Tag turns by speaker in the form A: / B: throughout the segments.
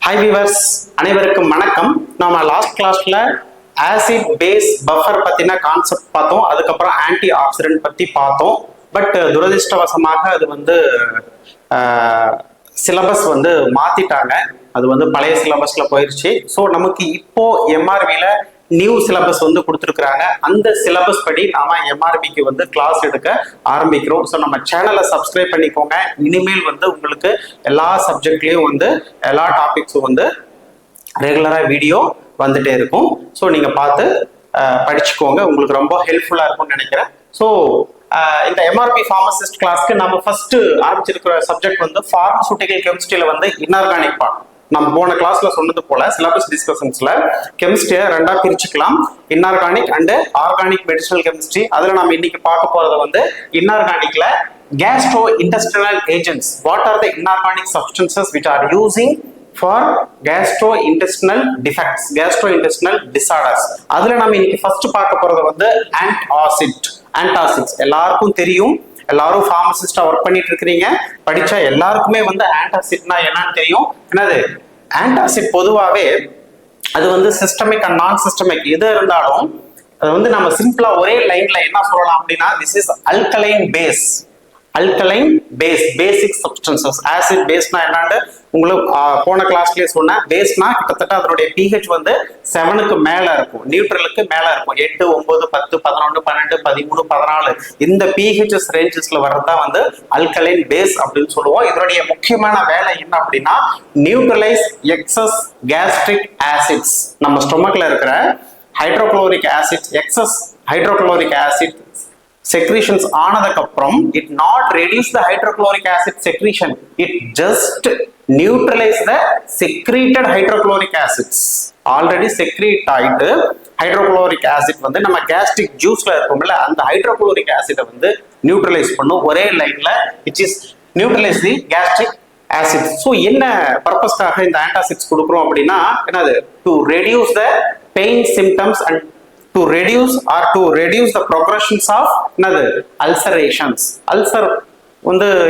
A: Hi viewers, அனைவருக்கும் வணக்கம். நம்ம லாஸ்ட் கிளாஸ்ல ஆசிட் பேஸ் பஃபர் பத்தின கான்செப்ட் பார்த்தோம். அதுக்கப்புறம் ஆன்டி ஆக்சிடென்ட் பத்தி பார்த்தோம். பட் துரதிருஷ்டவசமாக அது சிலபஸ் மாத்திட்டாங்க. அது பழைய சிலபஸ்ல போயிருச்சு. ஸோ நமக்கு இப்போ எம்ஆர்பியில நியூ சிலபஸ் கொடுத்துருக்குறாங்க. அந்த சிலபஸ் படி நாம எம்ஆர்பிக்கு கிளாஸ் எடுக்க ஆரம்பிக்கிறோம். ஸோ நம்ம சேனலை சப்ஸ்கிரைப் பண்ணிக்கோங்க. இனிமேல் உங்களுக்கு எல்லா சப்ஜெக்ட்லயும் எல்லா டாபிக்ஸும் ரெகுலரா வீடியோ வந்துட்டே இருக்கும். ஸோ நீங்க பார்த்து படிச்சுக்கோங்க. உங்களுக்கு ரொம்ப ஹெல்ப்ஃபுல்லா இருக்கும்னு நினைக்கிறேன். ஸோ இந்த எம்ஆர்பி ஃபார்மசிஸ்ட் கிளாஸ்க்கு நம்ம ஃபர்ஸ்ட் ஆரம்பிச்சிருக்கிற சப்ஜெக்ட் ஃபார்மசூட்டிக்கல் கெமிஸ்ட்ரியில இன்ஆர்கானிக் பார்ட். நம்ம போன கிளாஸ்ல சொன்னது போல சிலபஸ் டிஸ்கஷன்ஸ்ல கெமிஸ்ட்ரியை ரெண்டா பிரிச்சுக்கலாம், inorganic and organic medicinal chemistry. அதுல நம்ம இன்னைக்கு பார்க்க போறது இன்ஆர்கானிக்ல gastrointestinal agents. What are the inorganic substances which are using for gastrointestinal defects, gastrointestinal disorders. அதுல நம்ம இன்னைக்கு ஃபர்ஸ்ட் பார்க்க போறது ஆன்டாசிட்ஸ். எல்லாருக்கும் தெரியும், எல்லாரும் ஃபார்மசிஸ்டா ஒர்க் பண்ணிட்டு இருக்கிறீங்க. படிச்சா எல்லாருக்குமே ஆன்டாசிட்னா என்னன்னு தெரியும். என்னது ஆன்டாசிட்? பொதுவாகவே அது சிஸ்டமிக் அண்ட் நான் சிஸ்டமிக் எது இருந்தாலும் அது நம்ம சிம்பிளா ஒரே லைன்ல என்ன சொல்லலாம் அப்படின்னா, this is alkaline base. Alkaline base, basic substances. Acid பேஸ்னா என்னன்னு உங்களுக்கு போன கிளாஸ்லயே சொன்னேன். பேஸ்னா கிட்டத்தட்ட அதனுடைய pH 7க்கு மேல இருக்கும், நியூட்ரலுக்கு மேல இருக்கும். 8, 9, 10, 11, 12, 13, 14 இந்த pHs ரேஞ்சஸ்ல வர்றதுதான் அல்கலைன் பேஸ் அப்படின்னு சொல்லுவோம். இதனுடைய முக்கியமான வேலை என்ன அப்படின்னா, நியூட்ரலைஸ் எக்ஸஸ் கேஸ்ட்ரிக் ஆசிட்ஸ். நம்ம ஸ்டொமக்ல இருக்கிற hydrochloric acid, excess hydrochloric acid secretions ஆனதுக்கு அப்புறம் it not reduce the hydrochloric acid secretion, it just neutralize the secreted hydrochloric acids. already secrete ஆயிட்டு ஹைட்ரோகுளோரிக் ஆசிட் நம்ம கேஸ்ட்ரிக் ஜூஸ்ல இருக்கும்ல, அந்த ஹைட்ரோகுளோரிக் ஆசிட நியூட்ரலைஸ் பண்ணும் ஒரே லைன்ல, which is neutralize the gastric acid. So என்ன பர்பஸ்க்காக இந்த ஆன்டாசிட்ஸ் கொடுக்குறோம் அப்படின்னா, என்னது, to reduce the pain symptoms and to reduce the progressions of ulcerations. Ulcer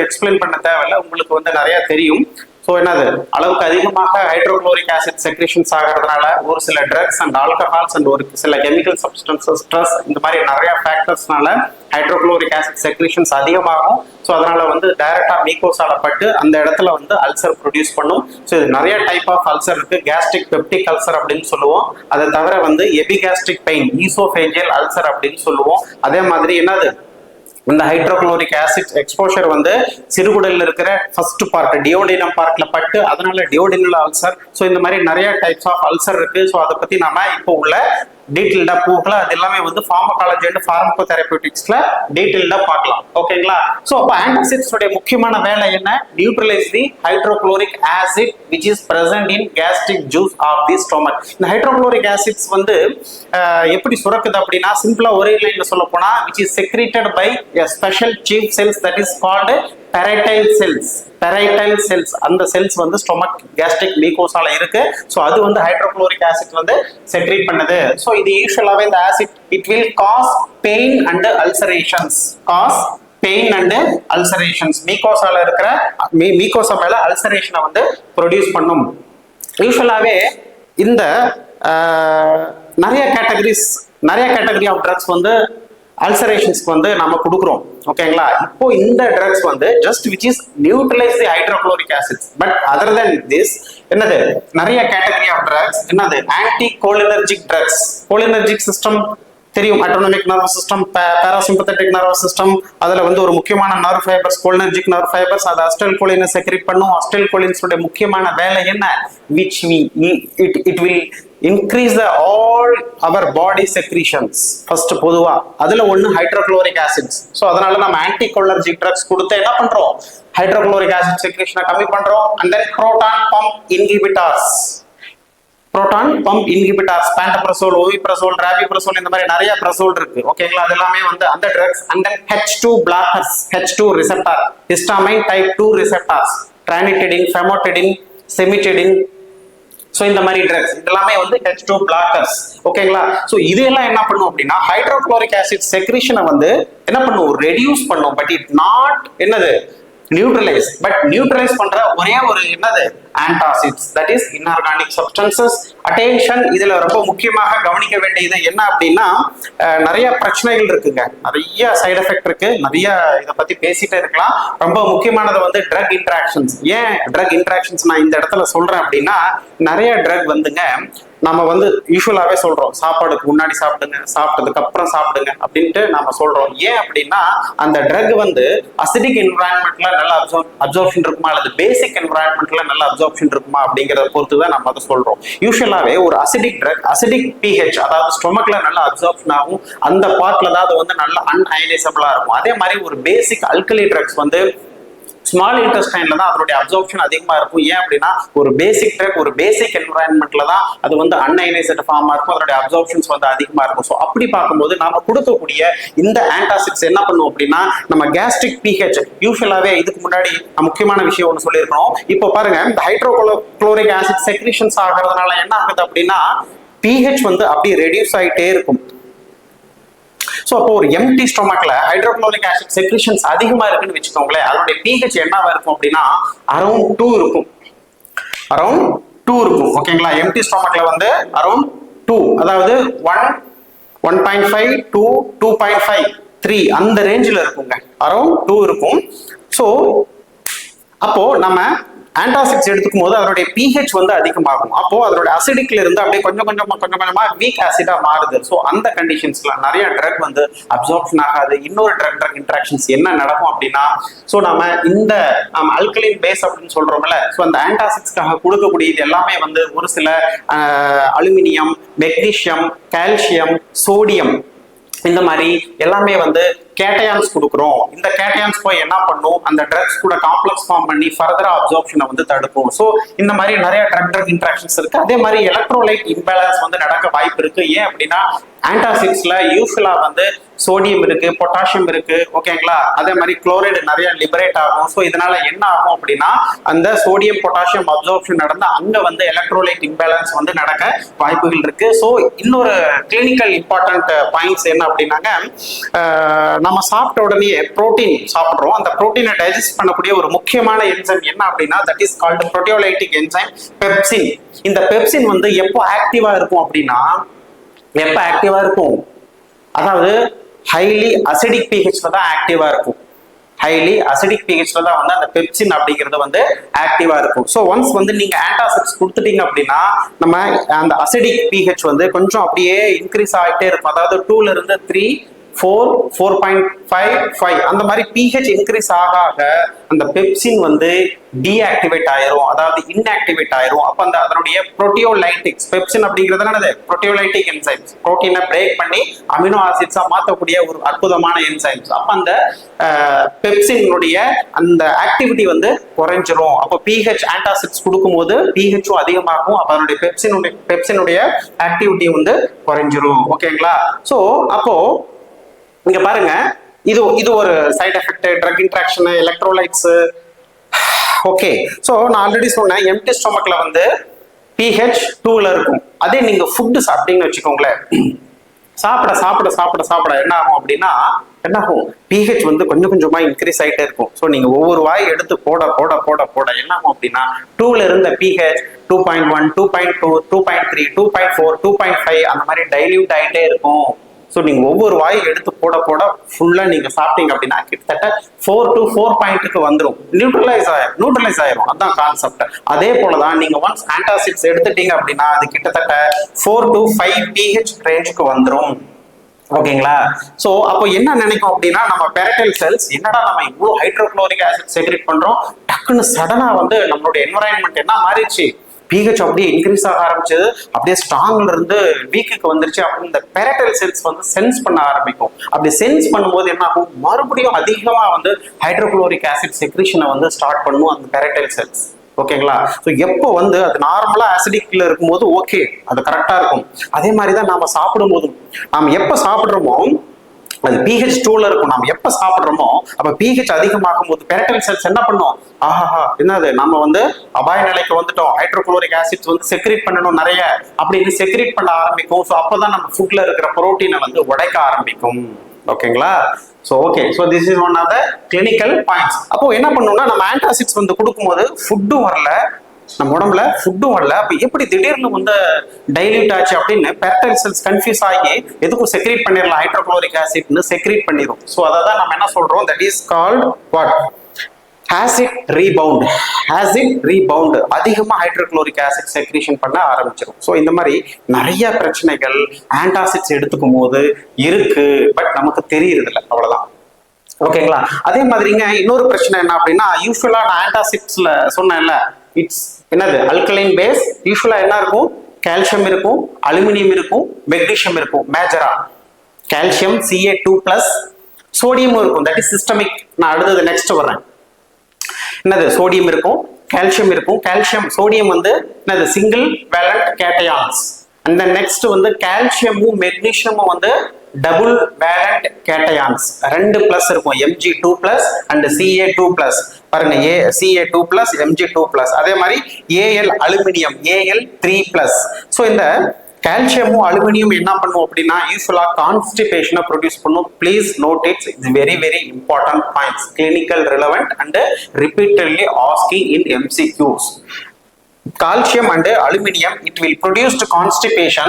A: explain பண்ண தேவையில்லை, உங்களுக்கு நிறைய தெரியும். ஸோ என்னது, அளவுக்கு அதிகமாக ஹைட்ரோகுளோரிக் ஆசிட் செக்ரேஷன்ஸ் ஆகிறதுனால ஒரு சில ட்ரக்ஸ் அண்ட் ஆல்கஹால்ஸ் அண்ட் ஒரு சில கெமிக்கல் சப்ஸ்டன்சஸ், ஸ்ட்ரெஸ், இந்த மாதிரி நிறைய ஃபேக்டர்ஸ்னால ஹைட்ரோகுளோரிக் ஆசிட் செக்ரேஷன்ஸ் அதிகமாகும். ஸோ அதனால டைரக்டா மீகோசால பட்டு அந்த இடத்துல அல்சர் ப்ரொடியூஸ் பண்ணும். ஸோ இது நிறைய டைப் ஆஃப் அல்சர் இருக்கு. கேஸ்ட்ரிக் பெப்டிக் அல்சர் அப்படின்னு சொல்லுவோம். அதை தவிர எபிகாஸ்ட்ரிக் பெயின், ஈசோஃபேஜியல் அல்சர் அப்படின்னு சொல்லுவோம். அதே மாதிரி என்னது, இந்த ஹைட்ரோகுளோரிக் ஆசிட் எக்ஸ்போஷர் சிறுகுடல்ல இருக்கிற ஃபர்ஸ்ட் பார்ட் டியோடினம் பார்ட்ல பட்டு அதனால டியோடினல் அல்சர். ஸோ இந்த மாதிரி நிறைய டைப்ஸ் ஆஃப் அல்சர் இருக்கு. ஸோ அதை பத்தி நாம இப்போ உள்ள டீட்டெயில்டா போகல. அது எல்லாமே ஃபார்மகாலஜி அண்ட் ஃபார்மகோ தெரபியூட்டிக்ஸ்ல டீட்டெயில்டா பார்க்கலாம். ஓகேங்களா? ஸோ அப்போ ஆன்டாசிட்ஸ் உடைய முக்கியமான வேலை என்ன? Neutralise the hydrochloric acid which is present in gastric juice of the stomach. இந்த ஹைட்ரோகுளோரிக் ஆசிட்ஸ் எப்படி சுரக்குது அப்படின்னா, சிம்பிளா ஒரே லைன்ல சொல்ல போனா, which is secreted by a special chief cells that is called parietal cells. parietal cells, அந்த செல்ஸ் ஸ்டொமக் கேஸ்ட்ரிக் மீகோசால இருக்கு. ஸோ அது ஹைட்ரோகுளோரிக் ஆசிட் செக்ரீட் பண்ணுது. ஸோ இது யூஸ்வலாவே இந்த acid it will cause pain and ulcerations. மீகோசால இருக்கிற மீகோசா மேல அல்சரேஷனை ப்ரொடியூஸ் பண்ணும். யூஸ்வலாவே இந்த நிறைய கேட்டகரி ஆஃப் ட்ரக்ஸ் அல்சரேஷன்ஸ்க்கு நம்ம கொடுக்குறோம். ஓகேங்களா? இப்போ இந்த drugs just which is neutralize the hydrochloric acids. But other then this என்னது, நிறைய கேட்டகரி ஆஃப் ட்ரக்ஸ் என்னது, anticholinergic drugs. Cholinergic system தெரியும், autonomic nervous system, parasympathetic nervous system. அதுல ஒரு முக்கியமான nerve fibres, cholinergic nerve fibres, அது அஸ்டைல் கோலினை secrete பண்ணும். அஸ்டைல் கோலின்ஸோட முக்கியமான வேலை என்ன? which it will increase the all our body secretions. First பொதுவா அதுல ஹைட்ரோகுளோரிக் ஆசிட்ஸ். ஸோ அதனால நம்ம ஆன்டி கோலினர்ஜிக் ட்ரக்ஸ் கொடுத்து என்ன பண்றோம், ஹைட்ரோகுளோரிக் ஆசிட் செக்ரேஷனை கம்மி பண்றோம். And then proton pump inhibitors, pantoprazole, omeprazole, rabeprazole, இந்த மாதிரி நிறைய பிரசோல் இருக்கு. ஓகேங்களா? அது எல்லாமே அந்த drugs. And then H2 blockers, H2 receptor, histamine type 2 receptors, ranitidine, famotidine, cimetidine. So இந்த மாதிரி ட்ரக்ஸ் இதெல்லாமே H2 பிளாக்கர்ஸ். ஓகேங்களா? ஸோ இதெல்லாம் என்ன பண்ணும் அப்படின்னா, ஹைட்ரோகுளோரிக் ஆசிட் செக்ரேஷனை என்ன பண்ணும், ரெடியூஸ் பண்ணும். பட் இட் நாட் என்னது, நியூட்ரலைஸ். பட் நியூட்ரலைஸ் பண்ற ஒரே ஒரு என்னது antacids, that is inorganic substances. Attention, இதுல ரொம்ப முக்கியமாக கவனிக்க வேண்டியது என்ன அப்படின்னா நிறைய பிரச்சனைகள் இருக்குங்க, நிறைய சைடு எஃபெக்ட் இருக்கு, நிறைய இதை பத்தி பேசிட்டே இருக்கலாம். ரொம்ப முக்கியமானது வந்து ட்ரக் இன்ட்ராக்ஷன்ஸ். ஏன் ட்ரக் இன்ட்ராக்ஷன்ஸ் நான் இந்த இடத்துல சொல்றேன் அப்படின்னா, நிறைய ட்ரக் வந்துங்க நம்ம வந்து யூஸ்வலாவே சொல்றோம் சாப்பாடுக்கு முன்னாடி சாப்பிடுங்க, சாப்பிட்டதுக்கு அப்புறம் சாப்பிடுங்க அப்படின்ட்டு நாம சொல்றோம். ஏன் அப்படின்னா அந்த ட்ரக் வந்து அசிடிக் என்விரான்மெண்ட்ல நல்ல அப்சர்ப்ஷன் இருக்குமா அல்லது பேசிக் என்விரான்மெண்ட்ல நல்ல அப்சர்ப்ஷன் இருக்குமா அப்படிங்கிறத பொறுத்து தான் நம்ம அதை சொல்றோம். யூஸ்வலாவே ஒரு அசிடிக் ட்ரக் அசிடிக் pH, அதாவது ஸ்டொமக்ல நல்ல அப்சர்ப்ஷன் ஆகும், அந்த பார்ட்ல தான் அது வந்து நல்ல அன்அயனைசபிளா இருக்கும். அதே மாதிரி ஒரு பேசிக் அல்கலி ட்ரக்ஸ் வந்து ஸ்மால் இன்டெஸ்டைன்ல தான் அதனுடைய அப்சர்ப்ஷன் அதிகமா இருக்கும். ஏன் அப்படின்னா ஒரு பேசிக் ட்ரக் ஒரு பேசிக் என்விரான்மெண்ட்ல தான் அது வந்து அன்அயனைஸ்டு ஃபார்மா இருக்கும், அதனுடைய அப்சர்ப்ஷன்ஸ் வந்து அதிகமா இருக்கும். ஸோ அப்படி பார்க்கும்போது நாம கொடுக்கக்கூடிய இந்த ஆன்டாசிட்ஸ் என்ன பண்ணும் அப்படின்னா நம்ம கேஸ்ட்ரிக் pH யூஸ்வலாவே இதுக்கு முன்னாடி முக்கியமான விஷயம் ஒன்று சொல்லியிருக்கோம். இப்போ பாருங்க, இந்த ஹைட்ரோகுளோரிக் ஆசிட் செக்ரீஷன்ஸ் ஆகிறதுனால என்ன ஆகுது அப்படின்னா pH வந்து அப்படியே ரெடியூஸ் ஆகிட்டே இருக்கும். ஸோ அப்போ ஒரு எம்டி ஸ்டொமக்ல ஹைட்ரோகுளோரிக் ஆசிட் செக்ரீஷன்ஸ் அதிகமா இருக்குன்னு வச்சுக்கோங்களேன், அதனுடைய pH என்னவா இருக்கும் அப்படின்னா அரௌண்ட் 2 இருக்கும், அரௌண்ட் 2 இருக்கும். ஓகேங்களா, எம்டி ஸ்டொமக்ல வந்து அரௌண்ட் 2, அதாவது 1.5 to 2.5 3 அந்த ரேஞ்சில் இருக்குங்க, அரௌண்ட் 2 இருக்கும். ஸோ அப்போ நம்ம ஆன்டாசிட்ஸ் எடுத்துக்கும் போது அதனுடைய pH வந்து அதிகமாகும். அப்போ அதனுடைய அசிடிக்ல இருந்து அப்படியே கொஞ்சம் கொஞ்சமா வீக் ஆசிடா மாறுது. ஸோ அந்த கண்டிஷன்ஸ்ல நிறைய ட்ரக் வந்து அப்சார்ப்ஷன் ஆகாது. இன்னொரு ட்ரக் இன்ட்ராக்ஷன்ஸ் என்ன நடக்கும் அப்படின்னா, ஸோ நம்ம இந்த அல்கலைன் பேஸ் அப்படின்னு சொல்றோம்ல, ஸோ அந்த ஆன்டாசிட்ஸ்க்காக கொடுக்கக்கூடியது எல்லாமே வந்து ஒரு சில அலுமினியம், மெக்னீசியம், கால்சியம், சோடியம், இந்த மாதிரி எல்லாமே வந்து கேட்டயான்ஸ் கொடுக்குறோம். இந்த கேட்டயான்ஸ் போய் என்ன பண்ணும், அந்த ட்ரக்ஸ் கூட காம்ப்ளெக்ஸ் ஃபார்ம் பண்ணி ஃபர்தரா அப்சார்ப்ஷனை வந்து தடுக்கும். ஸோ இந்த மாதிரி நிறைய ட்ரக் இன்ட்ராக்ஷன்ஸ் இருக்கு. அதே மாதிரி எலக்ட்ரோலைட் இம்பேலன்ஸ் வந்து நடக்க வாய்ப்பு இருக்கு. ஏன் அப்படின்னா ஆன்டாசிட்ஸ்ல யூஸ்வலா வந்து சோடியம் இருக்கு, பொட்டாசியம் இருக்கு, ஓகேங்களா, அதே மாதிரி குளோரைடு நிறைய லிபரேட் ஆகும். ஸோ இதனால என்ன ஆகும் அப்படின்னா அந்த சோடியம் பொட்டாசியம் அப்சார்ப்ஷன் நடந்து அங்க வந்து எலக்ட்ரோலைட் இம்பேலன்ஸ் வந்து நடக்க வாய்ப்புகள் இருக்கு. ஸோ இன்னொரு கிளினிக்கல் இம்பார்ட்டன்ட் பாயிண்ட்ஸ் என்ன அப்படின்னாங்க, நம்ம சாப்பிட்ட உடனே புரோட்டீன் சாப்பிட்றோம், அந்த புரோட்டீனை டைஜஸ்ட் பண்ணக்கூடிய ஒரு முக்கியமான என்சைம் என்ன அப்படின்னா that is called proteolytic enzyme pepsin. இந்த பெப்சின் வந்து எப்போ ஆக்டிவா இருக்கும் அப்படின்னா, எப்ப ஆக்டிவா இருக்கும், அதாவது ஹைலி அசிடிக் pHல தான் ஆக்டிவா இருக்கும். ஹைலி அசிடிக் pHல தான் வந்து அந்த பெப்சின் அப்படிங்கிறது வந்து ஆக்டிவா இருக்கும். ஸோ ஒன்ஸ் வந்து நீங்க ஆன்டாசிட்ஸ் கொடுத்துட்டீங்க அப்படின்னா நம்ம அந்த அசிடிக் pH வந்து கொஞ்சம் அப்படியே இன்க்ரீஸ் ஆகிட்டே இருக்கும். அதாவது 2ல இருந்து 3, 4, 4.55 அந்த மாதிரி pH இன்க்ரீஸ் ஆக அந்த பெப்சின் வந்து டீஆக்டிவேட் ஆயிரும், அதாவது இன்ஆக்டிவேட் ஆயிரும். அப்ப அந்த அதனுடைய புரோட்டியோலைட்டிக்ஸ், பெப்சின் அப்படிங்கிறது என்னது, புரோட்டியோலைட்டிக் என்சைம்ஸ், புரோட்டீனை பிரேக் பண்ணி அமினோ ஆசிட்ஸா மாற்றக்கூடிய ஒரு அற்புதமான என்சைம்ஸ். அப்ப அந்த பெப்சினுடைய அந்த ஆக்டிவிட்டி வந்து குறைஞ்சிரும். அப்போ pH ஆன்டாசிட்ஸ் கொடுக்கும்போது pHும் அதிகமாகும், அப்ப அதனுடைய பெப்சினுடைய ஆக்டிவிட்டி வந்து குறைஞ்சிரும். ஓகேங்களா, ஸோ அப்போ இங்க பாருங்க, இது ஒரு side effect, drug interaction, electrolytes. Okay, so நான் ஆல்ரெடி சொன்னேன் எம்டி ஸ்டொமக்ல வந்து pH 2ல இருக்கும். அதே நீங்க ஃபுட்டு சாப்பிட்டீங்கன்னு வச்சுக்கோங்களேன், சாப்பிட என்ன ஆகும் அப்படின்னா என்ன ஆகும், pH வந்து கொஞ்சம் கொஞ்சமா இன்க்ரீஸ் ஆகிட்டே இருக்கும். ஸோ நீங்க ஒவ்வொரு வாய் எடுத்து போட என்ன ஆகும் அப்படின்னா 2ல இருந்த pH 2.1, 2.2, 2.3, 2.4, 2.5 அந்த மாதிரி டைல்யூட் ஆகிட்டே இருக்கும். ஸோ நீங்க ஒவ்வொரு வாய் எடுத்து போட ஃபுல்லா நீங்க சாப்பிட்டீங்க அப்படின்னா கிட்டத்தட்ட 4 to 4 வந்துடும், நியூட்ரலைஸ் ஆயிரும். அதான் கான்செப்ட். அதே போலதான் நீங்க ஒன்ஸ் ஆன்டாசிட்ஸ் எடுத்துட்டீங்க அப்படின்னா அது கிட்டத்தட்ட 4 to 5 pH ரேஞ்சுக்கு வந்துடும். ஓகேங்களா, சோ அப்போ என்ன நினைக்கும் அப்படின்னா நம்ம பெரட்டல் செல்ஸ் என்னடா நம்ம இவ்வளவு ஹைட்ரோகுளோரிக் ஆசிட் செக்ரேட் பண்றோம், டக்குன்னு சடனா வந்து நம்மளுடைய என்வரான்மெண்ட் என்ன மாறிடுச்சு, pH அப்படியே இன்க்ரீஸ் ஆக ஆரம்பிச்சது, அப்படியே ஸ்ட்ராங்ல இருந்து வீக்குக்கு வந்துருச்சு அப்படின்னு இந்த பெரட்டல் செல்ஸ் வந்து சென்ஸ் பண்ண ஆரம்பிக்கும். அப்படி சென்ஸ் பண்ணும்போது என்ன ஆகும், மறுபடியும் அதிகமா வந்து ஹைட்ரோகுளோரிக் ஆசிட் செக்ரீஷனை வந்து ஸ்டார்ட் பண்ணும் அந்த பெரட்டல் செல்ஸ். ஓகேங்களா, ஸோ எப்போ வந்து அது நார்மலா ஆசிடிக்ல இருக்கும்போது ஓகே அது கரெக்டா இருக்கும். அதே மாதிரி தான் நாம சாப்பிடும் போதும், நாம எப்போ சாப்பிடுறோமோ அது pH 2ல இருக்கும். நம்ம எப்ப சாப்பிடுறோமோ அப்ப pH அதிகமாகும் போது பெரட்டல் செல்ஸ் என்ன பண்ணும், ஆஹா என்னது நம்ம வந்து அபாய நிலைக்கு வந்துட்டோம், ஹைட்ரோகுளோரிக் ஆசிட்ஸ் வந்து செக்ரேட் பண்ணணும் நிறைய அப்படின்னு செக்ரேட் பண்ண ஆரம்பிக்கும். ஸோ அப்பதான் நம்ம ஃபுட்ல இருக்கிற புரோட்டீனை வந்து உடைக்க ஆரம்பிக்கும். ஓகேங்களா? So okay, so this is one of the clinical points. அப்போ என்ன பண்ணணும்னா, நம்ம ஆன்டாசிட்ஸ் வந்து கொடுக்கும்போது ஃபுட்டும் வரல, நம்ம உடம்புல ஃபுட்டும் வரல, அப்போ எப்படி திடீர்னு வந்து டைல்யூட் ஆச்சு அப்படின்னு பெர்டைல் செல்ஸ் கன்ஃபியூஸ் ஆகி எதுக்கும் செக்ரேட் பண்ணிடலாம், ஹைட்ரோக்ளோரிக் ஆசிட்னு செக்ரேட் பண்ணிடும். ஸோ அதை தான் நம்ம என்ன சொல்றோம், that is called what, acid rebound. Acid rebound அதிகமாக ஹைட்ரோக்ளோரிக் ஆசிட் செக்ரேஷன் பண்ண ஆரம்பிச்சிடும். ஸோ இந்த மாதிரி நிறைய பிரச்சனைகள் ஆன்டாசிட்ஸ் எடுத்துக்கும் போது இருக்கு, பட் நமக்கு தெரியறதில்ல, அவ்வளவுதான். ஓகேங்களா? அதே மாதிரிங்க இன்னொரு பிரச்சனை என்ன அப்படின்னா, யூஸ்வலா நான் ஆன்டாசிட்ஸ்ல சொன்னேன்ல, இட்ஸ் என்னது அல்கலைன் பேஸ். யூஸ்வலா என்ன இருக்கும், கால்சியம் இருக்கும், அலுமினியம் இருக்கும், மெக்னீசியம் இருக்கும். மேஜரா கால்சியம் Ca2+, சோடியம் இருக்கும், தட் இஸ் சிஸ்டமிக். நான் அடுத்தது நெக்ஸ்ட் வர்றேன். என்னது சோடியம் இருக்கும், கால்சியம் இருக்கும். கால்சியம் சோடியம் வந்து என்னது சிங்கிள் வேலண்ட் கேட்டயான்ஸ். அந்த நெக்ஸ்ட் வந்து கால்சியமும் மெக்னீசியமும் வந்து டபுள் வேலண்ட் கேட்டயான்ஸ். 2+ இருக்கும், Mg2+ அண்ட் Ca2+. பாருங்க, Ca2+, Mg2+. அதே மாதிரி Al அலுமினியம், Al3+. ஸோ இந்த கால்சியமும் அலுமினியம் என்ன பண்ணும் அப்படின்னா, யூஸ்வலா கான்ஸ்டிபேஷனை ப்ரொடியூஸ் பண்ணும். Please note it's very very important points, clinical relevant and repeatedly asking in MCQs. Calcium and aluminium, it will produce constipation,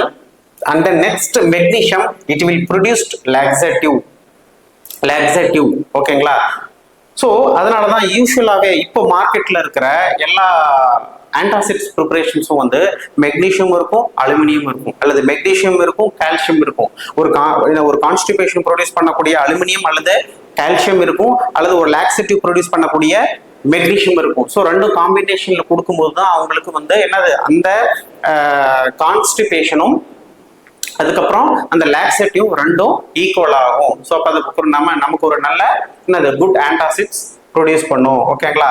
A: and the next magnesium, it will produce laxative. ஓகேங்களா? So அதனால தான் யூஸ்வலாகவே இப்போ மார்க்கெட்டில் இருக்கிற எல்லா antacids ப்ரிப்பரேஷன்ஸும் வந்து magnesium இருக்கும், aluminium இருக்கும், அல்லது மெக்னீஷியம் இருக்கும், கால்சியம் இருக்கும். ஒரு கான்ஸ்டிபேஷன் ப்ரொடியூஸ் பண்ணக்கூடிய அலுமினியம் அல்லது கால்சியம் இருக்கும், அல்லது ஒரு லாக்ஸேட்டிவ் ப்ரொடியூஸ் பண்ணக்கூடிய மெக்னீஷியம் இருக்கும். ஸோ ரெண்டும் காம்பினேஷன்ல கொடுக்கும்போது தான் அவங்களுக்கு வந்து என்னது அந்த கான்ஸ்டிபேஷனும் அதுக்கப்புறம் அந்த லாக்ஸேட்டிவ் ரெண்டும் ஈக்குவல் ஆகும். ஸோ அப்போ அதுக்கு நமக்கு ஒரு நல்ல என்னது குட் ஆன்டாசிட்ஸ் ப்ரொடியூஸ் பண்ணும். ஓகேங்களா?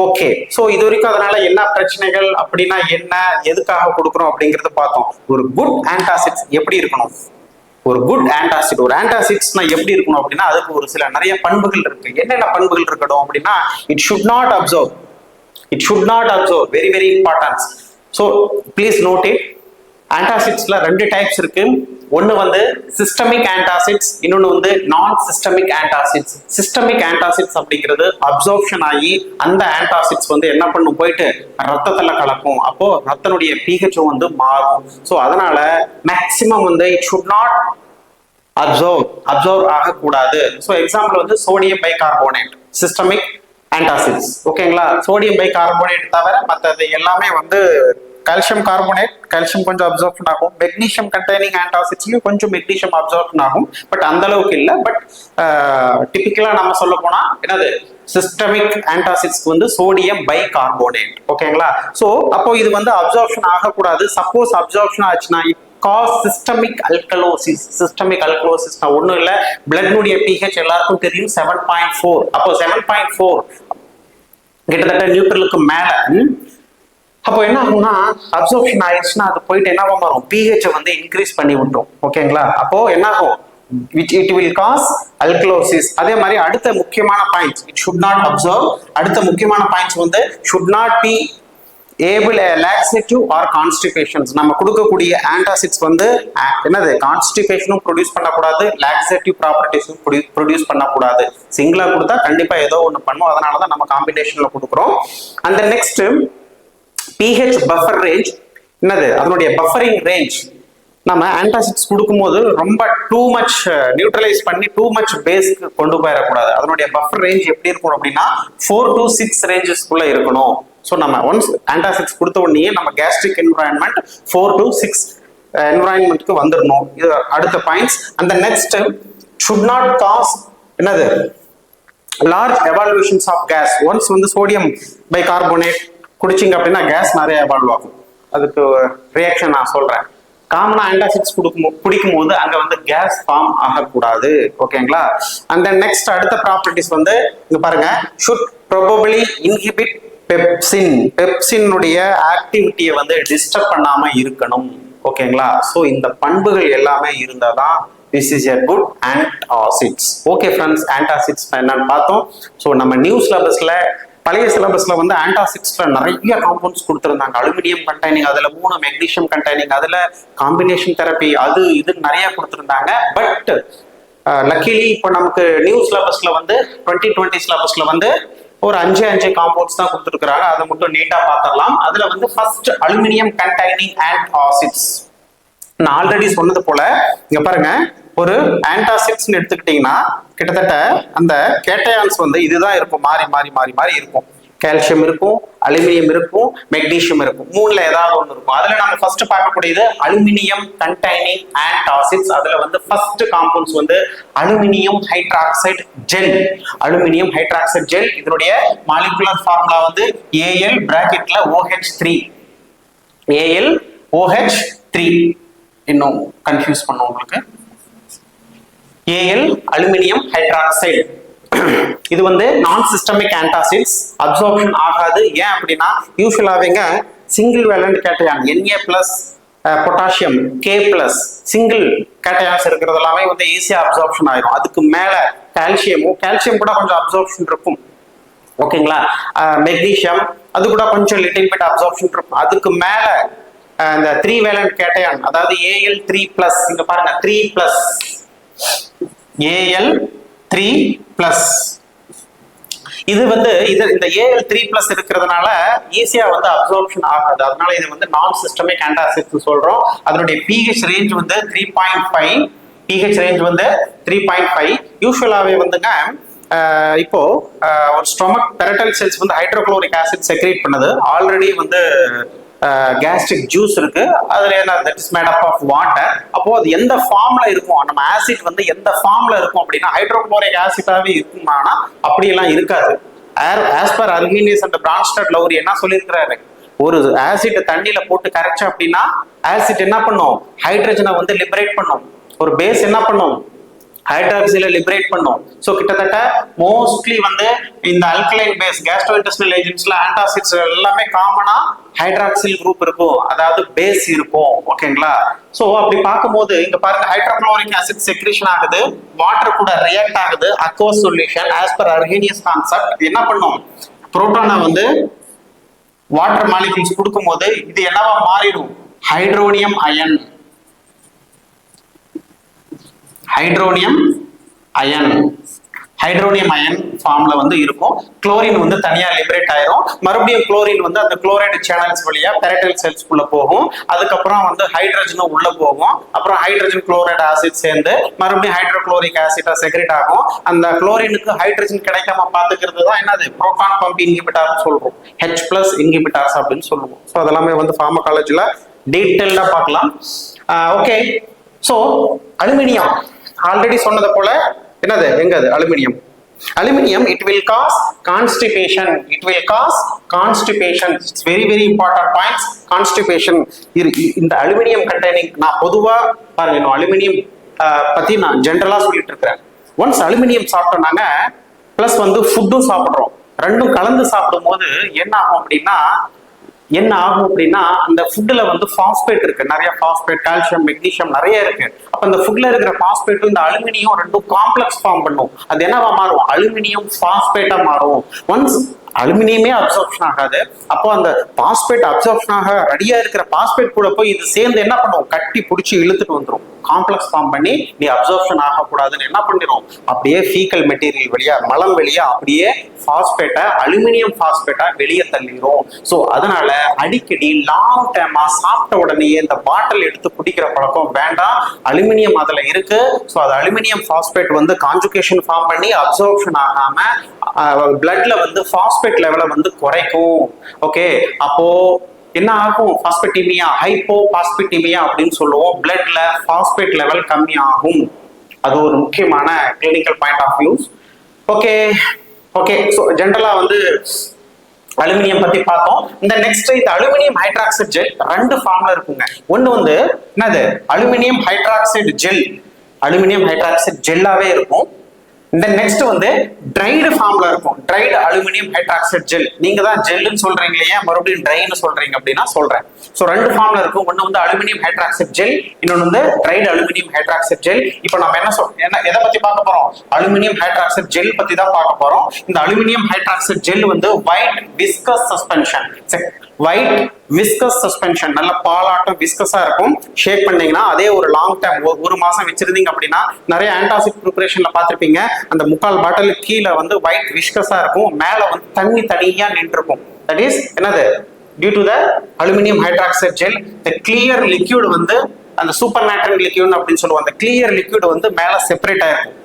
A: ஓகே, ஸோ இது வரைக்கும் அதனால என்ன பிரச்சனைகள் அப்படின்னா என்ன, எதுக்காக கொடுக்குறோம் அப்படிங்கறத பார்த்தோம். ஒரு குட் ஆன்டாசிட்ஸ் எப்படி இருக்கணும், ஒரு குட் ஆன்டாசிட், ஒரு ஆன்டாசிட்ஸ்னா எப்படி இருக்கணும் அப்படின்னா, அதுக்கு ஒரு சில நிறைய பண்புகள் இருக்கு. என்னென்ன பண்புகள் இருக்கணும் அப்படின்னா, it should not observe, very very important. So please note it. ஆன்டாசிட்ஸ்ல 2 டைப்ஸ் இருக்கு. ஒன்னு வந்து சிஸ்டமிக் ஆன்டாசிட்ஸ், இன்னொன்னு வந்து non systemic antacids. Systemic antacids அப்படிங்கிறது அப்சர்ப்ஷன் ஆகி அந்த ஆன்டாசிட்ஸ் வந்து என்ன பண்ணும், போயிட்டு ரத்தத்துல கலக்கும். அப்போ ரத்தனுடைய pH வந்து மாறும். ஸோ அதனால மேக்சிமம் வந்து இட் ஷுட் நாட் அப்சர்வ் ஆகக்கூடாது. ஸோ எக்ஸாம்பிள் வந்து சோடியம் பைகார்போனேட், சிஸ்டமிக் ஆன்டாசிட்ஸ். ஓகேங்களா? சோடியம் பைகார்போனேட் தவிர மற்றது எல்லாமே வந்து கால்சியம் கார்போனேட், கால்சியம் கொஞ்சம் அப்சர்ப்ஷன் ஆகும். மெக்னீஷியம் கண்டெய்னிங் ஆன்டாசிட்ஸ்லயும் கொஞ்சம் மெக்னீஷியம் அப்சர்ப்ஷன் ஆகும், பட் அந்த அளவுக்கு இல்லை. பட் டிபிக்கலா நம்ம சொல்ல போனா என்னது சிஸ்டமிக் ஆன்டாசிட்ஸ்க்கு வந்து சோடியம் பைகார்போனேட். ஓகேங்களா? ஸோ அப்போ இது வந்து அப்சர்ப்ஷன் ஆகக்கூடாது. சப்போஸ் அப்சர்ப்ஷன் ஆச்சுன்னா காஸ் சிஸ்டமிக் அல்கலோசிஸ். சிஸ்டமிக் அல்கலோசிஸ்னா ஒன்றும் இல்லை, பிளட்னுடைய pH எல்லாருக்கும் தெரியும் 7.4. அப்போ 7.4 கிட்டத்தட்ட நியூட்ரலுக்கு மேல. அப்போ என்ன ஆகும்னா, அப்சர்ப்ஷன் ஆயிடுச்சுன்னா அது போயிட்டு என்ன வரும், pH வந்து இன்க்ரீஸ் பண்ணி விட்டோம். ஓகேங்களா? அப்போ என்ன ஆகும், it will cause alkalosis. அதே மாதிரி அடுத்த முக்கியமான points, it should not observe. அடுத்த முக்கியமான பாயிண்ட்ஸ் வந்து should not be able laxative or constipations. நம்ம கொடுக்கக்கூடிய ஆன்டாசிட்ஸ் வந்து என்னது கான்ஸ்டிபேஷனும் ப்ரொடியூஸ் பண்ணக்கூடாது, லாக்ஸேட்டிவ் ப்ராப்பர்ட்டிஸும் ப்ரொடியூஸ் பண்ணக்கூடாது. சிங்கிளா கொடுத்தா கண்டிப்பா ஏதோ ஒன்று பண்ணும். அதனால தான் நம்ம காம்பினேஷன்ல கொடுக்குறோம். அந்த நெக்ஸ்ட் pH பஃபர் ரேஞ்ச், என்னது அதனுடைய பஃபரிங் ரேஞ்ச். நம்ம ஆன்டாசிட்ஸ் கொடுக்கும்போது ரொம்ப டூ மச் நியூட்ரலைஸ் பண்ணி டூ மச் பேஸ்க்கு கொண்டு போயிடக்கூடாது. அதனுடைய பஃபர் ரேஞ்ச் எப்படி இருக்கும் அப்படின்னா 4 to 6 ரேஞ்சஸ்க்குள்ள இருக்கணும். ஸோ நம்ம ஒன்ஸ் ஆன்டாசிட்ஸ் கொடுத்த உடனே நம்ம கேஸ்ட்ரிக் என்வரான்மெண்ட் 4 to 6 என்வரான்மெண்ட்க்கு வந்துடணும். இது அடுத்த பாயிண்ட்ஸ். அந்த நெக்ஸ்ட் ஷுட் நாட் காஸ் என்னது லார்ஜ் எவால்யூஷன்ஸ் ஆஃப் கேஸ். ஒன்ஸ் வந்து சோடியம் பைகார்போனேட் குடிச்சிங்க அப்படின்னா கேஸ் நிறைய எவால்வ் ஆகும். அதுக்கு ரியாக்ஷன் நான் சொல்றேன். காமனா ஆன்டாசிட்ஸ் குடிக்கும் போது அங்க வந்து கேஸ் ஃபார்ம் ஆகக்கூடாது. ஓகேங்களா? அந்த நெக்ஸ்ட் அடுத்த ப்ராப்பர்ட்டிஸ் வந்து இங்க பாருங்க, should probably inhibit பெப்சின். பெப்சினுடைய ஆக்டிவிட்டியை வந்து டிஸ்டர்ப் பண்ணாம இருக்கணும். ஓகேங்களா? ஸோ இந்த பண்புகள் எல்லாமே இருந்தாதான் this is a good antacids. Okay friends, antacids என்னன்னு பார்த்தோம். ஸோ நம்ம நியூ சிலபஸ்ல பழைய சிலபஸ்ல வந்து ஆன்டாசிட்ஸ்ல நிறைய காம்பவுண்ட்ஸ் கொடுத்துருந்தாங்க. அலுமினியம் கண்டெய்னிங் அதுல 3, மெக்னீஷியம் கண்டெய்னிங் அதுல, காம்பினேஷன் தெரப்பி அது இது நிறைய கொடுத்துருந்தாங்க. பட் லக்கிலி இப்போ நமக்கு நியூ சிலபஸ்ல வந்து 2020 சிலபஸ்ல வந்து ஒரு 5 காம்பவுண்ட்ஸ் தான் கொடுத்துருக்காங்க. அதை மட்டும் நீட்டா பார்த்துடலாம். அதுல வந்து ஃபர்ஸ்ட் அலுமினியம் கண்டைனிங் ஆன்டாசிட்ஸ். நான் ஆல்ரெடி சொன்னது போல இங்க பாருங்க, ஒரு ஆன்டாசிட்ஸ் எடுத்துக்கிட்டீங்கன்னா கிட்டத்தட்ட அந்த கேட்டயான்ஸ் வந்து இதுதான் இருக்கும், மாறி மாறி மாறி மாறி இருக்கும். கால்சியம் இருக்கும், அலுமினியம் இருக்கும், மெக்னீசியம் இருக்கும். மூணுல ஏதாவது ஒன்று இருக்கும். அதுல நம்ம ஃபர்ஸ்ட் பார்க்கக்கூடியது அலுமினியம் கண்டைனிங் ஆன்டாசிட்ஸ். அதுல வந்து ஃபர்ஸ்ட் காம்பவுண்ட்ஸ் வந்து aluminium hydroxide gel. Aluminium hydroxide gel இதனுடைய மாலிகுலர் ஃபார்முலா வந்து Al பிராக்கெட்ல OH3. AlOH3. இன்னும் கன்ஃபியூஸ் பண்ணும் உங்களுக்கு. Al aluminium hydroxide. இது வந்து நான் சிஸ்டமிக் ஆன்டாசிட்ஸ், அப்சார்ப்ஷன் ஆகாது. ஏன் அப்படின்னா யூசுவலாவேங்க single valent cation Na+ potassium K+ single cations இருக்கிறது எல்லாமே வந்து ஈஸியா அப்சார்ப்ஷன் ஆயிடும். அதுக்கு மேல கால்சியம் கூட கொஞ்சம் அப்சார்ப்ஷன் இருக்கும். ஓகேங்களா? மெக்னீசியம் அது கூட கொஞ்சம் லிட்டில் பிட் அப்சார்ப்ஷன் இருக்கும். அதுக்கு மேல இந்த 3 வேலண்ட் கேட்டயான், அதாவது Al3+, இங்க பாருங்க 3+, Al3+. இது வந்து இந்த Al3+ இருக்கிறதுனால ஈஸியா வந்து அப்சார்ப்ஷன் ஆகாது. அதனால இது வந்து நான் சிஸ்டமிக் ஆன்டாசிட்ஸ் சொல்றோம். அதனுடைய pH ரேஞ்ச் வந்து 3.5. pH ரேஞ்ச் வந்து 3.5. யூசுவலாவே வந்துங்க இப்போ ஒரு ஸ்டொமக் பெரட்டல் செல்ஸ் வந்து ஹைட்ரோகுளோரிக் ஆசிட் செக்ரேட் பண்ணுது. ஆல்ரெடி வந்து கேஸ்ட்ரிக் ஜூஸ் இருக்கு, அதுல என்ன that is made up of water. அப்போ அது எந்த ஃபார்ம்ல இருக்கும், நம்ம ஆசிட் வந்து எந்த ஃபார்ம்ல இருக்கும் அப்படின்னா ஹைட்ரோகுளோரிக் ஆசிடாவே இருக்குமானா அப்படியெல்லாம் இருக்காது. As per Arrhenius and Brønsted Lowry என்ன சொல்லியிருக்கிறாரு, ஒரு ஆசிட் தண்ணியில போட்டு கரைச்ச அப்படின்னா ஆசிட் என்ன பண்ணும், ஹைட்ரஜனை வந்து லிபரேட் பண்ணும். ஒரு பேஸ் என்ன பண்ணும், ஹைட்ராக்சில லிபரேட் பண்ணும். ஸோ கிட்டத்தட்ட மோஸ்ட்லி வந்து இந்த அல்கலைன் பேஸ் கேஸ்ட்ரோஇன்டெஸ்டினல் ஏஜென்ட்ஸ்ல ஆன்டாசிட்ஸ் எல்லாமே காமனா ஹைட்ராக்சில் குரூப் இருக்கும், அதாவது பேஸ் இருக்கும். ஓகேங்களா? ஸோ அப்படி பார்க்கும்போது இங்க பாருங்க, ஹைட்ரோகுளோரிக் ஆசிட் செக்ரேஷன் ஆகுது, வாட்டர் கூட ரியாக்ட் ஆகுது, aqueous solution. As per Arrhenius concept என்ன பண்ணும், புரோட்டானை வந்து வாட்டர் மாலிகூல்ஸ் கொடுக்கும்போது இது என்னவா மாறிடும், ஹைட்ரோனியம் அயன். ஹைட்ரோனியம் அயன் ஃபார்ம்ல வந்து இருக்கும். குளோரின் வந்து தனியா லிபரேட் ஆயிரும். மறுபடியும் குளோரின் வந்து அந்த குளோரைடு சேனல்ஸ் வழியா பெரட்டல் செல்ஸ்க்குள்ள போகும். அதுக்கப்புறம் வந்து ஹைட்ரஜனும் உள்ள போகும். அப்புறம் ஹைட்ரஜன் குளோரைடு ஆசிட் சேர்ந்து மறுபடியும் ஹைட்ரோகுளோரிக் ஆசிட்டா செக்ரேட் ஆகும். அந்த குளோரினுக்கு ஹைட்ரஜன் கிடைக்காம பாத்துக்கிறது தான் என்னது, புரோட்டான் பம்ப் இன்ஹிபிட்டார்னு சொல்றோம், H+ இன்ஹிபிட்டார்ஸ் அப்படின்னு சொல்லுவோம். ஸோ அதெல்லாமே வந்து ஃபார்மகாலஜில டீட்டெயில்டா பார்க்கலாம். ஓகே, ஸோ அலுமினியம் ஆல்ரெடி சொன்னது போல என்னது, எங்கது aluminium it will cause constipation. It's very important points. Constipation. இந்த அலுமினியம் கண்டெய்னிங் நான் பொதுவா பாருங்க, அலுமினியம் பத்தி நான் ஜென்ரலா சொல்லிட்டு இருக்கிறேன். ஒன்ஸ் அலுமினியம் சாப்பிட்டோம்னாங்க பிளஸ் வந்து ஃபுட்டும் சாப்பிடுறோம், ரெண்டும் கலந்து சாப்பிடும் போது என்ன ஆகும் அப்படின்னா அந்த ஃபுட்ல வந்து பாஸ்பேட் இருக்கு, நிறைய பாஸ்பேட், கால்சியம், மெக்னீசியம் நிறைய இருக்கு. அப்ப அந்த ஃபுட்ல இருக்கிற பாஸ்பேட்டும் இந்த அலுமினியம் ரெண்டும் காம்ப்ளெக்ஸ் ஃபார்ம் பண்ணும். அது என்னவா மாறும், அலுமினியம் பாஸ்பேட்டா மாறும். ஒன்ஸ் அலுமினியமே அப்சார்ப்ஷன் ஆகாது, அப்போ அந்த பாஸ்பேட் அப்சார்ப்ஷன் ஆக ரெடியா இருக்கிற பாஸ்பேட் கூட போய் இது சேர்ந்து என்ன பண்ணும், கட்டி பிடிச்சி இழுத்துட்டு வந்துடும், காம்ப்ளெக்ஸ் ஃபார்ம் பண்ணி நீ அப்சார்ப்ஷன் ஆகக்கூடாதுன்னு என்ன பண்ணிடும், அப்படியே ஃபீக்கல் மெட்டீரியல் வழியா, மலம் வெளியா அப்படியே பாஸ்பேட்டை, அலுமினியம் பாஸ்பேட்டா வெளியே தள்ளிடும். ஸோ அதனால அடிக்கடி லாங் டேர்மா சாப்பிட்ட உடனேயே இந்த பாட்டில் எடுத்து குடிக்கிற பழக்கம் வேண்டாம். அலுமினியம் அதுல இருக்கு. ஸோ அது அலுமினியம் பாஸ்பேட் வந்து கான்ஜுகேஷன் ஃபார்ம் பண்ணி அப்சார்ப்ஷன் ஆகாம பிளட்ல வந்து பாஸ்பேட் லெவலை வந்து குறைக்கும். ஓகே, அப்போ என்ன ஆகும், பாஸ்பேட்டிமியா, ஹைப்போபாஸ்பேட்டிமியா அப்படின்னு சொல்லுவோம். பிளட்ல பாஸ்பேட் லெவல் கம்மி ஆகும். அது ஒரு முக்கியமான clinical point of view. Okay, so ஜென்ரலா வந்து அலுமினியம் பத்தி பார்த்தோம். இந்த நெக்ஸ்ட் இந்த அலுமினியம் ஹைட்ராக்சைடு ஜெல் 2 ஃபார்ம்ல இருக்குங்க. ஒன்னு வந்து என்னது, அலுமினியம் ஹைட்ராக்சைடு ஜெல்லாவே இருக்கும். இந்த நெக்ஸ்ட் வந்து ட்ரைடு ஃபார்ம்ல இருக்கும், ட்ரைடு அலுமினியம் ஹைட்ராக்சைடு ஜெல். நீங்க தான் ஜெல்லுன்னு சொல்றீங்க இல்லையா, மறுபடியும் ட்ரைன்னு சொல்றீங்க அப்படின்னா சொல்றேன். ஸோ 2 ஃபார்ம்ல இருக்கும். ஒன்னு வந்து அலுமினியம் ஹைட்ராக்சைடு ஜெல், இன்னொன்னு வந்து ட்ரைடு அலுமினியம் ஹைட்ராக்சைடு ஜெல். இப்போ நம்ம என்ன எதை பத்தி பார்க்க போறோம், அலுமினியம் ஹைட்ராக்சைடு ஜெல் பத்தி தான் பார்க்க போறோம். இந்த அலுமினியம் ஹைட்ராக்சைடு ஜெல் வந்து white viscous suspension. White viscous suspension, நல்ல பாலாட்டம் விஸ்கஸா இருக்கும். ஷேக் பண்ணீங்கன்னா அதே ஒரு லாங் டைம் ஒரு மாசம் வச்சிருந்தீங்க அப்படின்னா நிறைய ஆன்டாசிட் ப்ரிப்பரேஷன்ல பார்த்துருப்பீங்க. அந்த 3/4 பாட்டில் கீழே வந்து ஒயிட் விஸ்கஸா இருக்கும், மேல வந்து தண்ணி தனியா நின்று இருக்கும். தட் இஸ் என்னது, due to the aluminium hydroxide gel the clear liquid வந்து அந்த சூப்பர் நேச்சுரல் லிக்யூட் அப்படின்னு சொல்லுவோம். அந்த கிளியர் லிக்யூட் வந்து மேல செப்பரேட் ஆயிருக்கும்.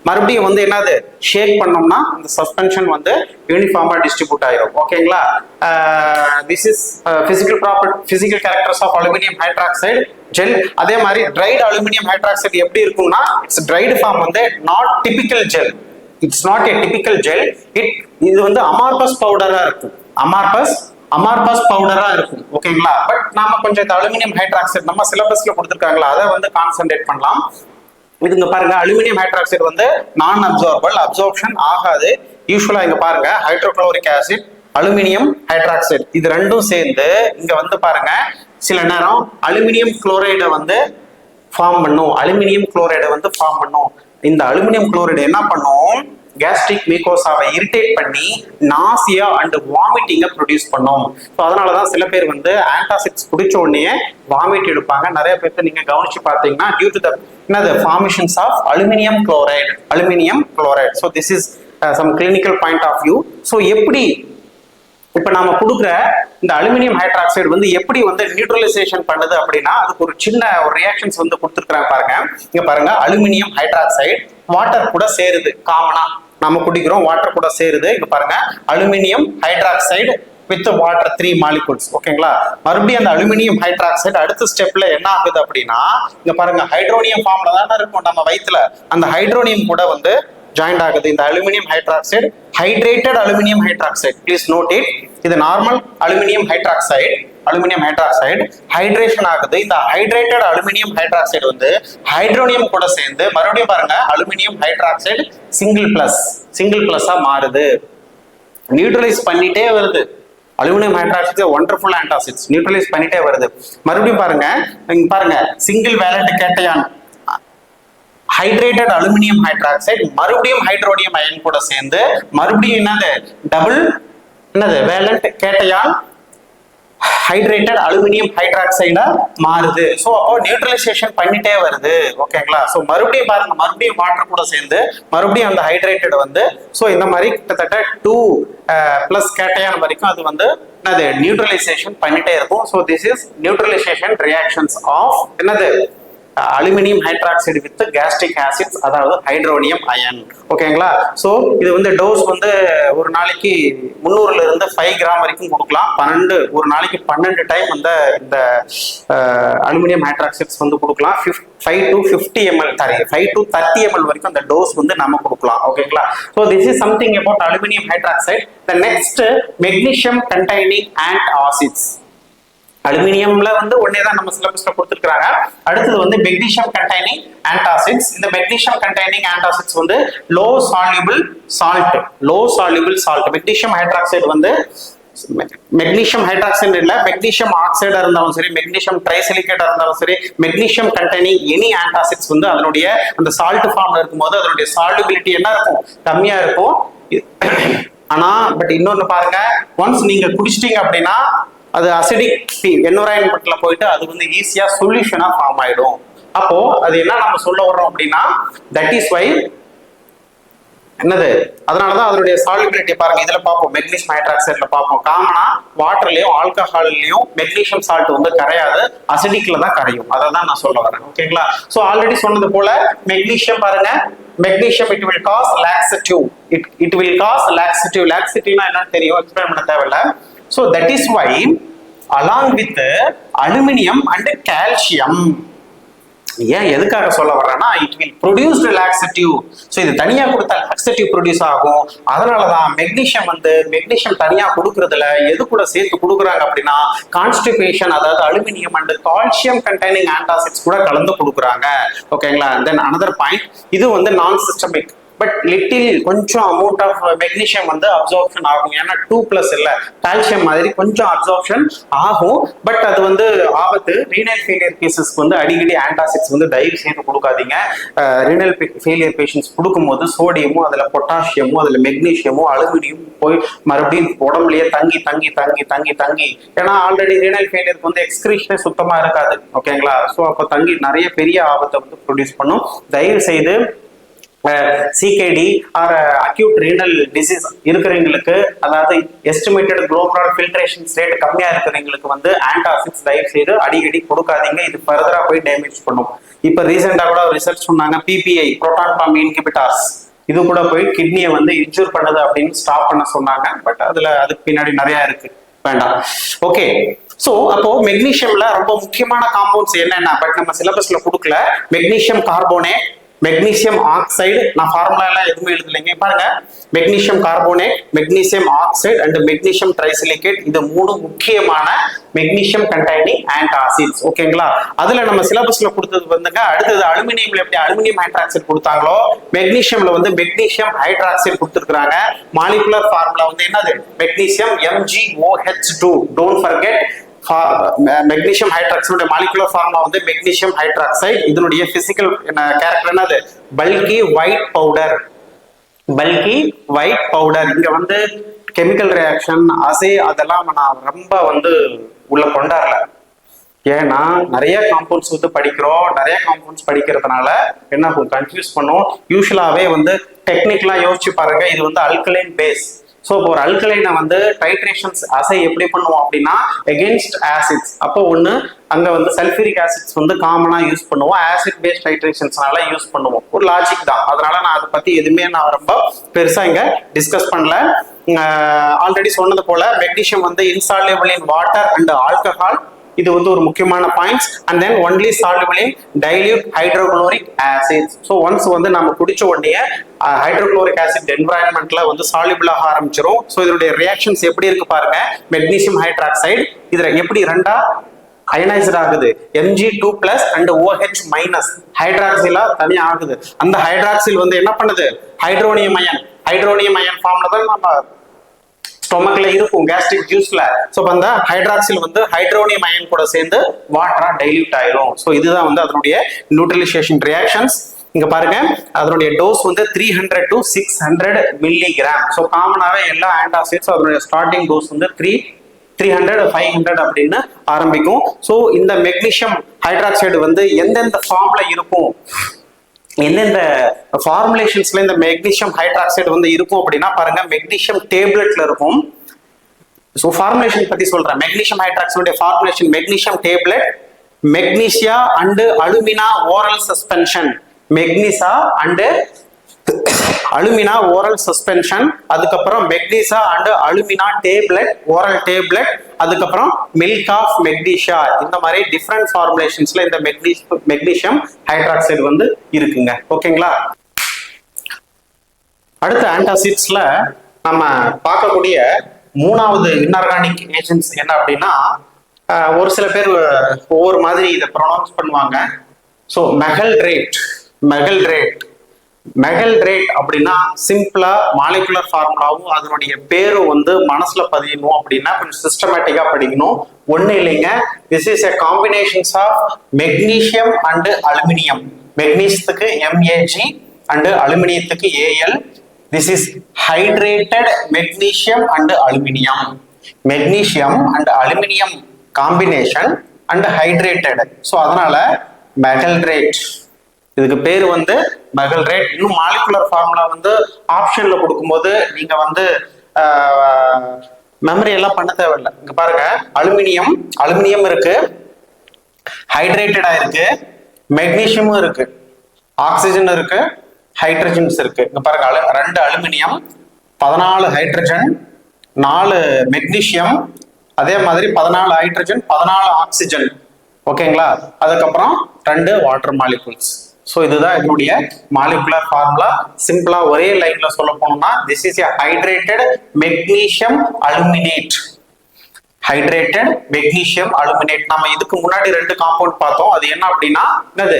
A: மறுபடியும் வந்து என்னது ஷேக் பண்ணோம்னா அந்த சஸ்பென்ஷன் வந்து யூனிஃபார்மா டிஸ்ட்ரிபியூட் ஆயிரும். ஓகேங்களா? This is physical characters of aluminium hydroxide gel. அதே மாதிரி ட்ரைடு அலுமினியம் ஹைட்ராக்சைடு எப்படி இருக்கும்னா இட்ஸ் ட்ரைடு ஃபார்ம் வந்து not typical gel. It's not a typical gel. இது வந்து அமார்பஸ் பவுடரா இருக்கும். அமார்பஸ் பவுடரா இருக்கும். ஓகேங்களா? பட் நாம கொஞ்சம் இந்த அலுமினியம் ஹைட்ராக்சைடு நம்ம சிலபஸ்ல கொடுத்துருக்காங்களா அதை வந்து கான்சென்ட்ரேட் பண்ணலாம். இதுங்க பாருங்க, அலுமினியம் ஹைட்ராக்சைடு வந்து நான் அப்சார்பல், அப்சார்ப்ஷன் ஆகாது. யூஸ்வலா இங்க பாருங்க ஹைட்ரோகுளோரிக் ஆசிட், அலுமினியம் ஹைட்ராக்சைடு இது ரெண்டும் சேர்ந்து இங்க வந்து பாருங்க சில நேரம் அலுமினியம் குளோரைடை வந்து ஃபார்ம் பண்ணும். இந்த அலுமினியம் குளோரைடு என்ன பண்ணும், கேஸ்ட்ரிக் மியூகோசாவை இரிட்டேட் பண்ணி நாசியா அண்ட் வாமிட்டிங்கை ப்ரொடியூஸ் பண்ணும். ஸோ அதனாலதான் சில பேர் வந்து ஆன்டாசிட்ஸ் குடிச்ச உடனே வாமிட் எடுப்பாங்க. நிறைய பேருக்கு நீங்க கவனிச்சு பார்த்தீங்கன்னா due to the formations of aluminium chloride. So this is some clinical point of view. So எப்படி இப்ப நாம கொடுக்குற இந்த அலுமினியம் ஹைட்ராக்சைடு வந்து எப்படி வந்து நியூட்ரலைசேஷன் பண்ணுது அப்படின்னா அதுக்கு ஒரு சின்ன ஒரு ரியாக்ஷன்ஸ் வந்து கொடுத்துருக்காங்க பாருங்க. இங்க பாருங்க, அலுமினியம் ஹைட்ராக்சைடு வாட்டர் கூட சேருது. காமனா நம்ம குடிக்கிறோம், வாட்டர் கூட சேருது. இங்க பாருங்க, aluminium hydroxide with water 3 molecules. ஓகேங்களா? மறுபடியும் அந்த அலுமினியம் ஹைட்ராக்சைடு அடுத்த ஸ்டெப்ல என்ன ஆகுது அப்படின்னா இங்க பாருங்க, ஹைட்ரோனியம் ஃபார்ம்ல தானே இருக்கும் நம்ம வயிற்றுல, அந்த ஹைட்ரோனியம் கூட வந்து ஜாயிண்ட் ஆகுது. இந்த aluminium hydroxide hydrated aluminium hydroxide, please note it. இது நார்மல் அலுமினியம் ஹைட்ராக்சைடு ஹைட்ரேஷன் ஆகுது. இந்த ஹைட்ரேட்டட் அலுமினியம் ஹைட்ராக்சைடு வந்து ஹைட்ரோனியம் கூட சேர்ந்து மறுபடியும் பாருங்க அலுமினியம் ஹைட்ராக்சைடு சிங்கிள் பிளஸ்ஸா மாறுது. நியூட்ரலைஸ் பண்ணிட்டே வருது. Aluminium hydroxide wonderful antacids, neutralise பண்ணிட்டே வருது. மறுபடியும் பாருங்க, இங்க பாருங்க single valent cation hydrated aluminium hydroxide மறுபடியும் ஹைட்ரோனியம் அயன் கூட சேர்ந்து மறுபடியும் double valent cation hydrated aluminium ஹைட்ராக்சைடா மாறுது. ஸோ அப்போ நியூட்ரலைசேஷன் பண்ணிட்டே வருது. ஓகேங்களா? ஸோ மறுபடியும் பாருங்க, மறுபடியும் வாட்டர் கூட சேர்ந்து மறுபடியும் அந்த ஹைட்ரேட்டட் வந்து ஸோ இந்த மாதிரி கிட்டத்தட்ட 2+ கேட்டையான் வரைக்கும் அது வந்து நியூட்ரலைசேஷன் பண்ணிட்டே இருக்கும். So this is neutralisation reactions of aluminium hydroxide with gastric acids, அதாவது ஹைட்ரோனியம் அயன். ஓகேங்களா? ஸோ இது வந்து டோஸ் வந்து ஒரு நாளைக்கு 300 இருந்து 5 கிராம் வரைக்கும் கொடுக்கலாம். ஒரு நாளைக்கு 12 டைம் வந்து இந்த அலுமினியம் ஹைட்ராக்சைட்ஸ் வந்து கொடுக்கலாம். 5 to 30 ml வரைக்கும் அந்த டோஸ் வந்து நம்ம கொடுக்கலாம். ஓகேங்களா? So this is something about aluminium hydroxide. The next magnesium containing antacids. அலுமினியம்ல வந்து ஒன்னே தான் நம்ம சிலபஸ்ல கொடுத்துருக்காங்க. அடுத்தது வந்து மெக்னீசியம் கண்டைனிங் ஆன்டாசிட்ஸ். இந்த மெக்னீசியம் கண்டைனிங் ஆன்டாசிட்ஸ் வந்து low soluble salt. Magnesium hydroxide வந்து மெக்னீசியம் ஹைட்ராக்சைடு இல்ல, மெக்னீசியம் ஆக்சைடா இருந்தாலும் சரி, மெக்னீசியம் ட்ரைசிலிகேட்டா இருந்தாலும் சரி, மெக்னீசியம் கண்டைனிங் எனி ஆன்டாசிட்ஸ் வந்து அதனுடைய அந்த சால்ட் ஃபார்ம்ல இருக்கும்போது அதனுடைய சால்யூபிலிட்டி என்ன இருக்கும், கம்மியா இருக்கும். ஆனா பட் இன்னொன்னு பாருங்க, ஒன்ஸ் நீங்க குடிச்சிட்டீங்க அப்படின்னா அது அசிடிக் என்விரான்மெண்ட்ல போயிட்டு அது வந்து ஈஸியா சொல்யூஷனா ஃபார்ம் ஆயிடும். அப்போ அது என்ன நம்ம சொல்ல வர்றோம் அப்படின்னா தட் இஸ் வை அதனாலதான் அதனுடைய சால்யூபிலிட்டி பாருங்க. இதுல பார்ப்போம், மெக்னீசியம் ஹைட்ராக்சைட்ல பார்ப்போம். காமனா வாட்டர்லயும் ஆல்கஹால்லயும் மெக்னீசியம் சால்ட் வந்து கரையாது, அசிடிக்ல தான் கரையும். அதை தான் நான் சொல்ல வரேன். ஓகேங்களா? ஸோ ஆல்ரெடி சொன்னது போல மெக்னீசியம் பாருங்க, magnesium it will cause laxative. it will cause laxative. laxativeனா என்னன்னு தெரியும், எக்ஸ்பிளைன் பண்ண தேவையில்லை. So that is why along with aluminum and calcium, ஏன் எதுக்காக சொல்ல வர்றேன்னா it will produce laxative. So இது தனியா கொடுத்தா laxative ப்ரொடியூஸ் ஆகும். அதனாலதான் மெக்னீசியம் தனியா கொடுக்கறதுல எது கூட சேர்த்து கொடுக்குறாங்க அப்படின்னா கான்ஸ்டிபேஷன், அதாவது aluminium and calcium containing antacids கூட கலந்து கொடுக்குறாங்க. ஓகேங்களா? தென் அனதர் பாயிண்ட், இது வந்து நான் சிஸ்டமிக் பட் லிட்டில் கொஞ்சம் அமௌண்ட் ஆஃப் மெக்னீஷியம் வந்து அப்சார்ப்ஷன் ஆகும். ஏன்னா 2+ இல்ல, கால்சியம் மாதிரி கொஞ்சம் அப்சார்ப்ஷன் ஆகும். பட் அது வந்து ஆபத்து. ரீனல் ஃபெயிலியர் கேசஸ்க்கு வந்து அடிக்கடி ஆன்டாசிட்ஸ் வந்து தயவு செய்து கொடுக்காதீங்க. ரீனல் ஃபெயிலியர் பேஷண்ட்ஸ் கொடுக்கும்போது சோடியமும் அதுல பொட்டாசியமும் அதுல மெக்னீஷியமும் அலுமினியம் போய் மறுபடியும் உடம்புலயே தங்கி தங்கி தங்கி தங்கி தங்கி, ஏன்னா ஆல்ரெடி ரீனல் ஃபெயிலியருக்கு வந்து எக்ஸ்கிரீஷனே சுத்தமா இருக்காது. ஓகேங்களா? ஸோ அப்போ தங்கி நிறைய பெரிய ஆபத்தை வந்து ப்ரொடியூஸ் பண்ணும். தயவு செய்து CKD or acute renal disease இருக்கிறவங்களுக்கு, அதாவது எஸ்டிமேட்டட் குளோபுலர் ஃபில்ட்ரேஷன் ரேட் கம்மியா இருக்கிறவங்களுக்கு வந்து ஆன்டாசிட்ஸ் தயவு செய்து அடிக்கடி கொடுக்காதீங்க. இது ஃபர்தரா போய் டேமேஜ் பண்ணும். இப்போ ரீசெண்டா கூட ரிசர்ச் சொன்னாங்க, பிபிஐ புரோட்டான் பம்ப் இன்ஹிபிட்டார்ஸ் இது கூட போய் கிட்னியை வந்து இன்ஜூர் பண்ணுது அப்படின்னு ஸ்டாப் பண்ண சொன்னாங்க. பட் அதுக்கு பின்னாடி நிறைய இருக்கு, வேண்டாம். ஓகே, சோ அப்போ மெக்னீஷியம்ல ரொம்ப முக்கியமான காம்பவுண்ட்ஸ் என்னென்ன, பட் நம்ம சிலபஸ்ல கொடுக்கல. மெக்னீஷியம் கார்போனேட், மெக்னீசியம் ஆக்சைடு, நான் ஃபார்முலா எல்லாம் எதுவுமே எழுதலைங்க பாருங்க. Magnesium carbonate, magnesium oxide and magnesium trisilicate, இது 3 முக்கியமான மெக்னீசியம் கண்டைனிங் ஆன்டாசிட்ஸ். ஓகேங்களா? அதுல நம்ம சிலபஸ்ல கொடுத்தது வந்துங்க. அடுத்தது அலுமினியம்ல எப்படி அலுமினியம் ஹைட்ராக்சைடு கொடுத்தாங்களோ, மெக்னீசியம்ல வந்து மெக்னீசியம் ஹைட்ராக்சைடு கொடுத்துருக்காங்க. மாலிகுலர் ஃபார்முலா வந்து என்னது? Magnesium MgOH2. Don't forget. Magnesium hydroxide molecular formula வந்து மெக்னீசியம் ஹைட்ராக்சைடு. இதனுடைய பிசிக்கல் கேரக்டர் என்னது? பல்கி ஒயிட் பவுடர். பல்கி ஒயிட் பவுடர். இங்க வந்து கெமிக்கல் ரியாக்ஷன் அசே அதெல்லாம் நான் ரொம்ப வந்து உள்ள கொண்டாடல. ஏன்னா நிறைய காம்பவுண்ட்ஸ் வந்து படிக்கிறோம். நிறைய காம்பவுண்ட்ஸ் படிக்கிறதுனால என்ன கன்ஃபியூஸ் பண்ணும். யூஸ்வலாவே வந்து டெக்னிக்கலா யோசிச்சு பாருங்க. இது வந்து அல்கலைன் பேஸ். ஸோ இப்போ ஒரு அல்கலைனை வந்து டைட்ரேஷன்ஸ் அசை எப்படி பண்ணுவோம் அப்படின்னா எகென்ஸ்ட் ஆசிட்ஸ். அப்போ ஒன்று அங்கே வந்து சல்ஃபூரிக் ஆசிட்ஸ் வந்து காமனாக யூஸ் பண்ணுவோம். ஆசிட் பேஸ்ட் டைட்ரேஷன்ஸ்னால யூஸ் பண்ணுவோம். ஒரு லாஜிக் தான். அதனால நான் அதை பற்றி எதுவுமே நான் ரொம்ப பெருசாக இங்கே டிஸ்கஸ் பண்ணல. ஆல்ரெடி சொன்னது போல மெக்னீசியம் வந்து insoluble in water and alcohol. இது வந்து ஒரு முக்கியமான points. And then only soluble in dilute hydrochloric acids. So once வந்து நம்ம குடிச்ச உடனே ஹைட்ரோகுளோரிக் ஆசிட் என்வரான்மெண்ட்ல வந்து சால்யூபிள் ஆக ஆரம்பிச்சிடும். ஸோ இதனுடைய ரியாக்ஷன்ஸ் எப்படி இருக்கு பாருங்க. மெக்னீசியம் ஹைட்ராக்சைடு இதுல எப்படி ரெண்டா அயனைஸ்ட் ஆகுது. Mg2+ அண்ட் OH- ஹைட்ராக்சிலா தனியா ஆகுது. அந்த ஹைட்ராக்சில் வந்து என்ன பண்ணுது? Hydronium iron. ஹைட்ரோனியம் அயன் ஃபார்ம்ல தான் நம்ம ஸ்டொமக்ல இருக்கும், கேஸ்ட்ரிக் ஜூஸ்ல. ஸோ அந்த ஹைட்ராக்சில் வந்து ஹைட்ரோனியம் அயன் கூட சேர்ந்து வாட்டரா டைல்யூட் ஆயிரும். ஸோ இதுதான் வந்து அதனுடைய நியூட்ரலைசேஷன் ரியாக்ஷன்ஸ். இங்க பாருங்க, அதனுடைய டோஸ் வந்து 300 to 600 மில்லிகிராம். ஸோ காமனாவே எல்லா ஆன்டாசிட்ஸ் அதனுடைய ஸ்டார்டிங் டோஸ் வந்து 300 500 அப்படின்னு ஆரம்பிக்கும். ஸோ இந்த மெக்னீசியம் ஹைட்ராக்சைடு வந்து எந்தெந்த ஃபார்ம்ல இருக்கும், எந்தெந்த ஃபார்முலேஷன்ஸ்ல இந்த மெக்னீசியம் ஹைட்ராக்சைடு வந்து இருக்கும் அப்படின்னா பாருங்க. மெக்னீசியம் டேப்லெட்ல இருக்கும். ஸோ ஃபார்முலேஷன் பத்தி சொல்றேன். Magnesium hydroxide formulation magnesium tablet, magnesia and alumina oral suspension. Magnesia and alumina oral suspension, அதுக்கப்புறம் magnesia and alumina tablet, oral tablet, அதுக்கப்புறம் மில்க் ஆஃப் மெக்னீஷியா. இந்த மாதிரி டிஃப்ரெண்ட் ஃபார்முலேஷன்ஸ்ல இந்த மெக்னீசியம் ஹைட்ராக்சைடு வந்து இருக்குங்க. ஓகேங்களா? அடுத்த ஆன்டாசிட்ஸ்ல நம்ம பார்க்கக்கூடிய 3வது இன்ஆர்கானிக் ஏஜென்ட்ஸ் என்ன அப்படின்னா, ஒரு சில பேர் ஒவ்வொரு மாதிரி இதை ப்ரொனவுன்ஸ் பண்ணுவாங்க. ஸோ மெகல்ட்ரேட். மெகல்ட்ரேட் அப்படின்னா சிம்பிளா மாலிகுலர் ஃபார்முலாவும் அதனுடைய பேரும் வந்து மனசுல பதியணும் அப்படின்னா கொஞ்சம் சிஸ்டமேட்டிக்கா படிக்கணும். ஒண்ணு இல்லைங்க, this is a combinations of magnesium and aluminium. மெக்னீசியத்துக்கு MAG அண்ட் அலுமினியத்துக்கு AL. This is hydrated magnesium and aluminium. Magnesium and aluminium combination and hydrated. So அதனால மெகல்ட்ரேட், இதுக்கு பேர் வந்து மெகல்ட்ரேட். இன்னும் மாலிகுலர் ஃபார்முலா வந்து ஆப்ஷன்ல கொடுக்கும்போது நீங்க வந்து மெமரி எல்லாம் பண்ண தேவையில்லை. இங்க பாருங்க, அலுமினியம் இருக்கு, ஹைட்ரேட்டடா இருக்கு, மெக்னீசியமும் இருக்கு, ஆக்சிஜன் இருக்கு, ஹைட்ரஜன்ஸ் இருக்கு. இங்க பாருங்க, 2 அலுமினியம், 14 ஹைட்ரஜன், 4 மெக்னீசியம், அதே மாதிரி 14 ஹைட்ரஜன், 14 ஆக்சிஜன். ஓகேங்களா? அதுக்கப்புறம் 2 வாட்டர் மாலிகுல்ஸ். ஸோ இதுதான் இதனுடைய மாலிகுலர் ஃபார்முலா. சிம்பிளா ஒரே லைன்ல சொல்ல போனோம்னா, this is a hydrated magnesium aluminate. Hydrated magnesium aluminate. நம்ம இதுக்கு முன்னாடி 2 காம்பவுண்ட் பார்த்தோம். அது என்ன அப்படின்னா என்னது,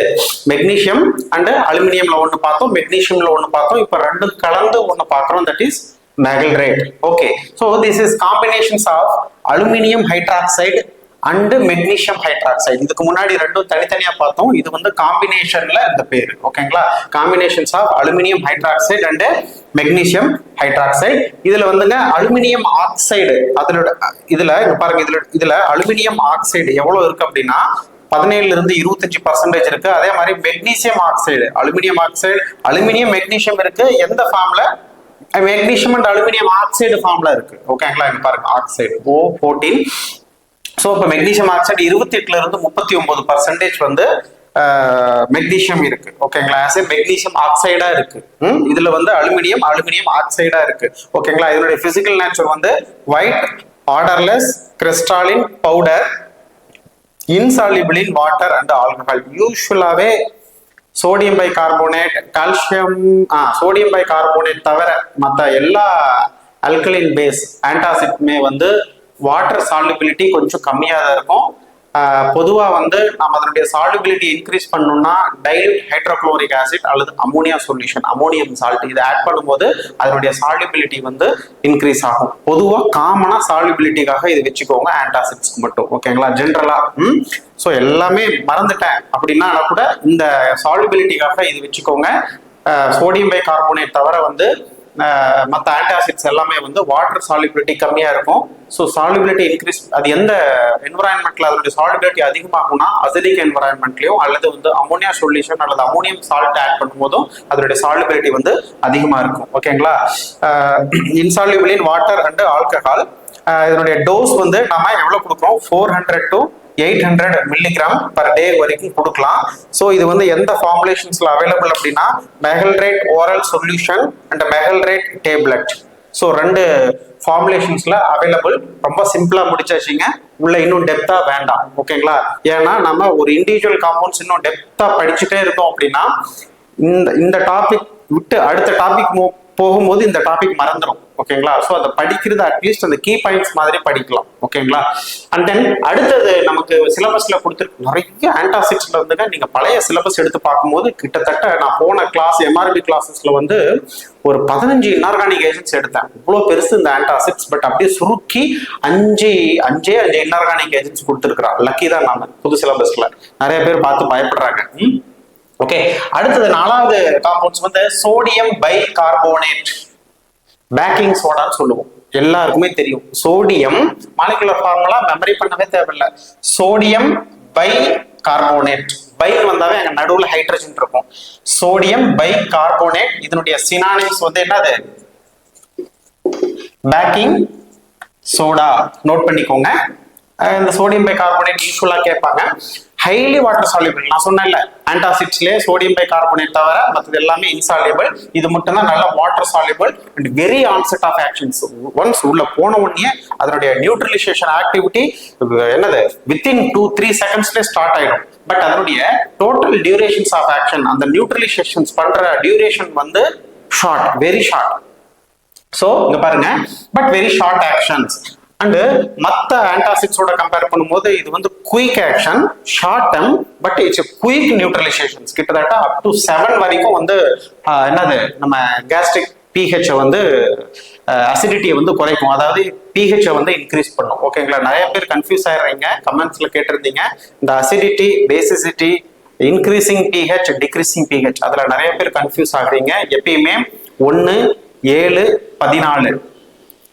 A: மெக்னீசியம் அண்ட் அலுமினியம்ல ஒன்னு பார்த்தோம், மெக்னீசியம்ல ஒன்னு பார்த்தோம். இப்ப 2 கலந்து ஒன்னு பார்க்கறோம், that is magaldrate. Okay, so this is combinations of aluminum hydroxide and magnesium hydroxide. இதுக்கு முன்னாடி 2 தனித்தனியா பார்த்தோம். இது வந்து காம்பினேஷன்ல இந்த பேரு. ஓகேங்களா, combinations of aluminium hydroxide and magnesium hydroxide. இதுல வந்துங்க அலுமினியம் ஆக்சைடு, அதோட இதுல பாருங்க, இதுல அலுமினியம் ஆக்சைடு எவ்வளவு இருக்கு அப்படின்னா 17 இருந்து 25% இருக்கு. அதே மாதிரி magnesium oxide, aluminium oxide, aluminium magnesium இருக்கு. எந்த ஃபார்ம்ல? மெக்னீசியம் அண்ட் அலுமினியம் ஆக்சைடு ஃபார்ம்ல இருக்கு. ஓகேங்களா, இங்க பாருங்க ஆக்சைடு O14. ஸோ இப்போ மெக்னீசியம் ஆக்சைடு 28 இருந்து 39% வந்து மெக்னீசியம் இருக்கு. ஓகேங்களா, மெக்னீசியம் ஆக்சைடா இருக்கு. இதுல வந்து அலுமினியம் ஆக்சைடா இருக்கு. ஓகேங்களா, இதனுடைய பிசிக்கல் நேச்சர் வந்து white, odourless, crystalline powder, insoluble in water and alcohol. யூஸ்வலாவே sodium bicarbonate, calcium, sodium bicarbonate தவிர மற்ற எல்லா அல்கலின் பேஸ் ஆன்டாசிட்மே வந்து வாட்டர் சால்யூபிலிட்டி கொஞ்சம் கம்மியாக தான் இருக்கும். பொதுவாக வந்து நம்ம அதனுடைய சால்யூபிலிட்டி இன்க்ரீஸ் பண்ணணும்னா டைல்யூட் ஹைட்ரோக்ளோரிக் ஆசிட் அல்லது அமோனியா சொல்யூஷன், அமோனியம் சால்ட், இதை ஆட் பண்ணும்போது அதனுடைய சால்யூபிலிட்டி வந்து இன்க்ரீஸ் ஆகும். பொதுவாக காமனாக சால்யூபிலிட்டிக்காக இது வச்சுக்கோங்க, ஆன்டாசிட்ஸ்க்கு மட்டும். ஓகேங்களா, ஜென்ரலா. ஸோ எல்லாமே மறந்துட்டேன் அப்படின்னா கூட இந்த சால்யூபிலிட்டிக்காக இது வச்சுக்கோங்க. சோடியம் பை கார்போனேட் தவிர வந்து மற்ற ஆன்டாசிட்ஸ் எல்லாமே வந்து வாட்டர் சால்யூபிலிட்டி கம்மியா இருக்கும். ஸோ சால்யூபிலிட்டி இன்க்ரீஸ், அது எந்த என்வரான்மெண்ட்ல அதனுடைய சால்யூபிலிட்டி அதிகமாகும்னா அசிடிக் என்வரான்மெண்ட்லயும் அல்லது வந்து அமோனியா சொல்யூஷன் அல்லது அமோனியம் சால்ட் ஆட் பண்ணும்போதும் அதனுடைய சால்யூபிலிட்டி வந்து அதிகமா இருக்கும். ஓகேங்களா, insoluble in water and alcohol. இதனுடைய டோஸ் வந்து நம்ம எவ்வளவு கொடுக்குறோம்? 400 to 800 மில்லிகிராம் பர் டே வரைக்கும் கொடுக்கலாம். ஸோ இது வந்து எந்த ஃபார்முலேஷன்ஸ்ல அவைலபிள் அப்படின்னா magaldrate oral solution and magaldrate tablet. So 2 ஃபார்முலேஷன்ஸ்ல அவைலபிள். ரொம்ப சிம்பிளா முடிச்சாச்சுங்க, உள்ள இன்னும் டெப்தா வேண்டாம். ஓகேங்களா, ஏன்னா நம்ம ஒரு இண்டிவிஜுவல் காம்பவுண்ட்ஸ் இன்னும் டெப்தா படிச்சுட்டே இருக்கோம் அப்படின்னா இந்த டாபிக் விட்டு அடுத்த டாபிக் போகும்போது இந்த டாபிக் மறந்துடும். ஓகேங்களா, ஸோ அதை படிக்கிறது அட்லீஸ்ட் அந்த கீ பாயிண்ட்ஸ் மாதிரி படிக்கலாம். ஓகேங்களா, அண்ட் தென் அடுத்தது நமக்கு சிலபஸ்ல கொடுத்துருக்கு நிறைய ஆன்டாசிட்ஸ்ல வந்துங்க. நீங்க பழைய சிலபஸ் எடுத்து பார்க்கும்போது கிட்டத்தட்ட நான் போன கிளாஸ் எம்ஆர்பி கிளாஸஸ்ல வந்து ஒரு 15 இன்ஆர்கானிக் ஏஜென்ட்ஸ் எடுத்தேன். இவ்வளோ பெருசு இந்த ஆன்டாசிட்ஸ், பட் அப்படியே சுருக்கி 5 இன்ஆர்கானிக் ஏஜென்ட்ஸ் கொடுத்துருக்குறான். லக்கி தான் நாம புது சிலபஸ்ல. நிறைய பேர் பார்த்து பயப்படுறாங்க. ஓகே, அடுத்தது 4வது காம்பவுண்ட்ஸ் வந்து சோடியம் பை கார்போனேட், பேக்கிங் சோடான்னு சொல்லுவோம். எல்லாருக்குமே தெரியும். சோடியம் மாலிகுலர் ஃபார்முலா மெமரி பண்ணவே தேவையில்லை. சோடியம் பை கார்போனேட், பை வந்தாவே அங்க நடுவுல ஹைட்ரஜன் இருக்கும். சோடியம் பை கார்போனேட், இதனுடைய சினானிம்ஸ் வந்து என்னது? Baking soda. நோட் பண்ணிக்கோங்க. இந்த சோடியம் பை கார்போனேட் யூஸ்வலா கேட்பாங்க. Highly water soluble. நான் சொன்னேன்ல, ஆன்டாசிட்ஸ்லேயே சோடியம் பை கார்போனேட் தவிர மற்றது எல்லாமே இன்சால்யூபிள். இது மட்டும் தான் நல்ல water soluble and very onset of actions. Once உள்ள போன உடனே அதனுடைய நியூட்ரலைசேஷன் ஆக்டிவிட்டி என்னது வித்தின் 2-3 செகண்ட்ஸ்லேயே ஸ்டார்ட் ஆயிடும். பட் அதனுடைய டோட்டல் டியூரேஷன்ஸ் ஆஃப் ஆக்ஷன், அந்த நியூட்ரலைசேஷன்ஸ் பண்ற டியூரேஷன் வந்து ஷார்ட், வெரி ஷார்ட். ஸோ இங்க பாருங்க, but very short actions. And மற்ற ஆன்டாசிட்ஸோட கம்பேர் பண்ணும்போது இது வந்து quick action, short term, but it's quick neutralisations. கிட்டத்தட்ட அப் டு 7 வரைக்கும் வந்து என்னது நம்ம கேஸ்ட்ரிக் பிஹெச் வந்து அசிடிட்டியை வந்து குறைக்கும், அதாவது பிஹெச்சை வந்து இன்க்ரீஸ் பண்ணும். ஓகேங்களா, நிறைய பேர் கன்ஃபியூஸ் ஆயிடுறீங்க, கமெண்ட்ஸ்ல கேட்டிருந்தீங்க இந்த acidity, basicity, increasing pH, decreasing pH, அதுல நிறைய பேர் கன்ஃபியூஸ் ஆகுறீங்க. எப்பயுமே 1, 7, 14,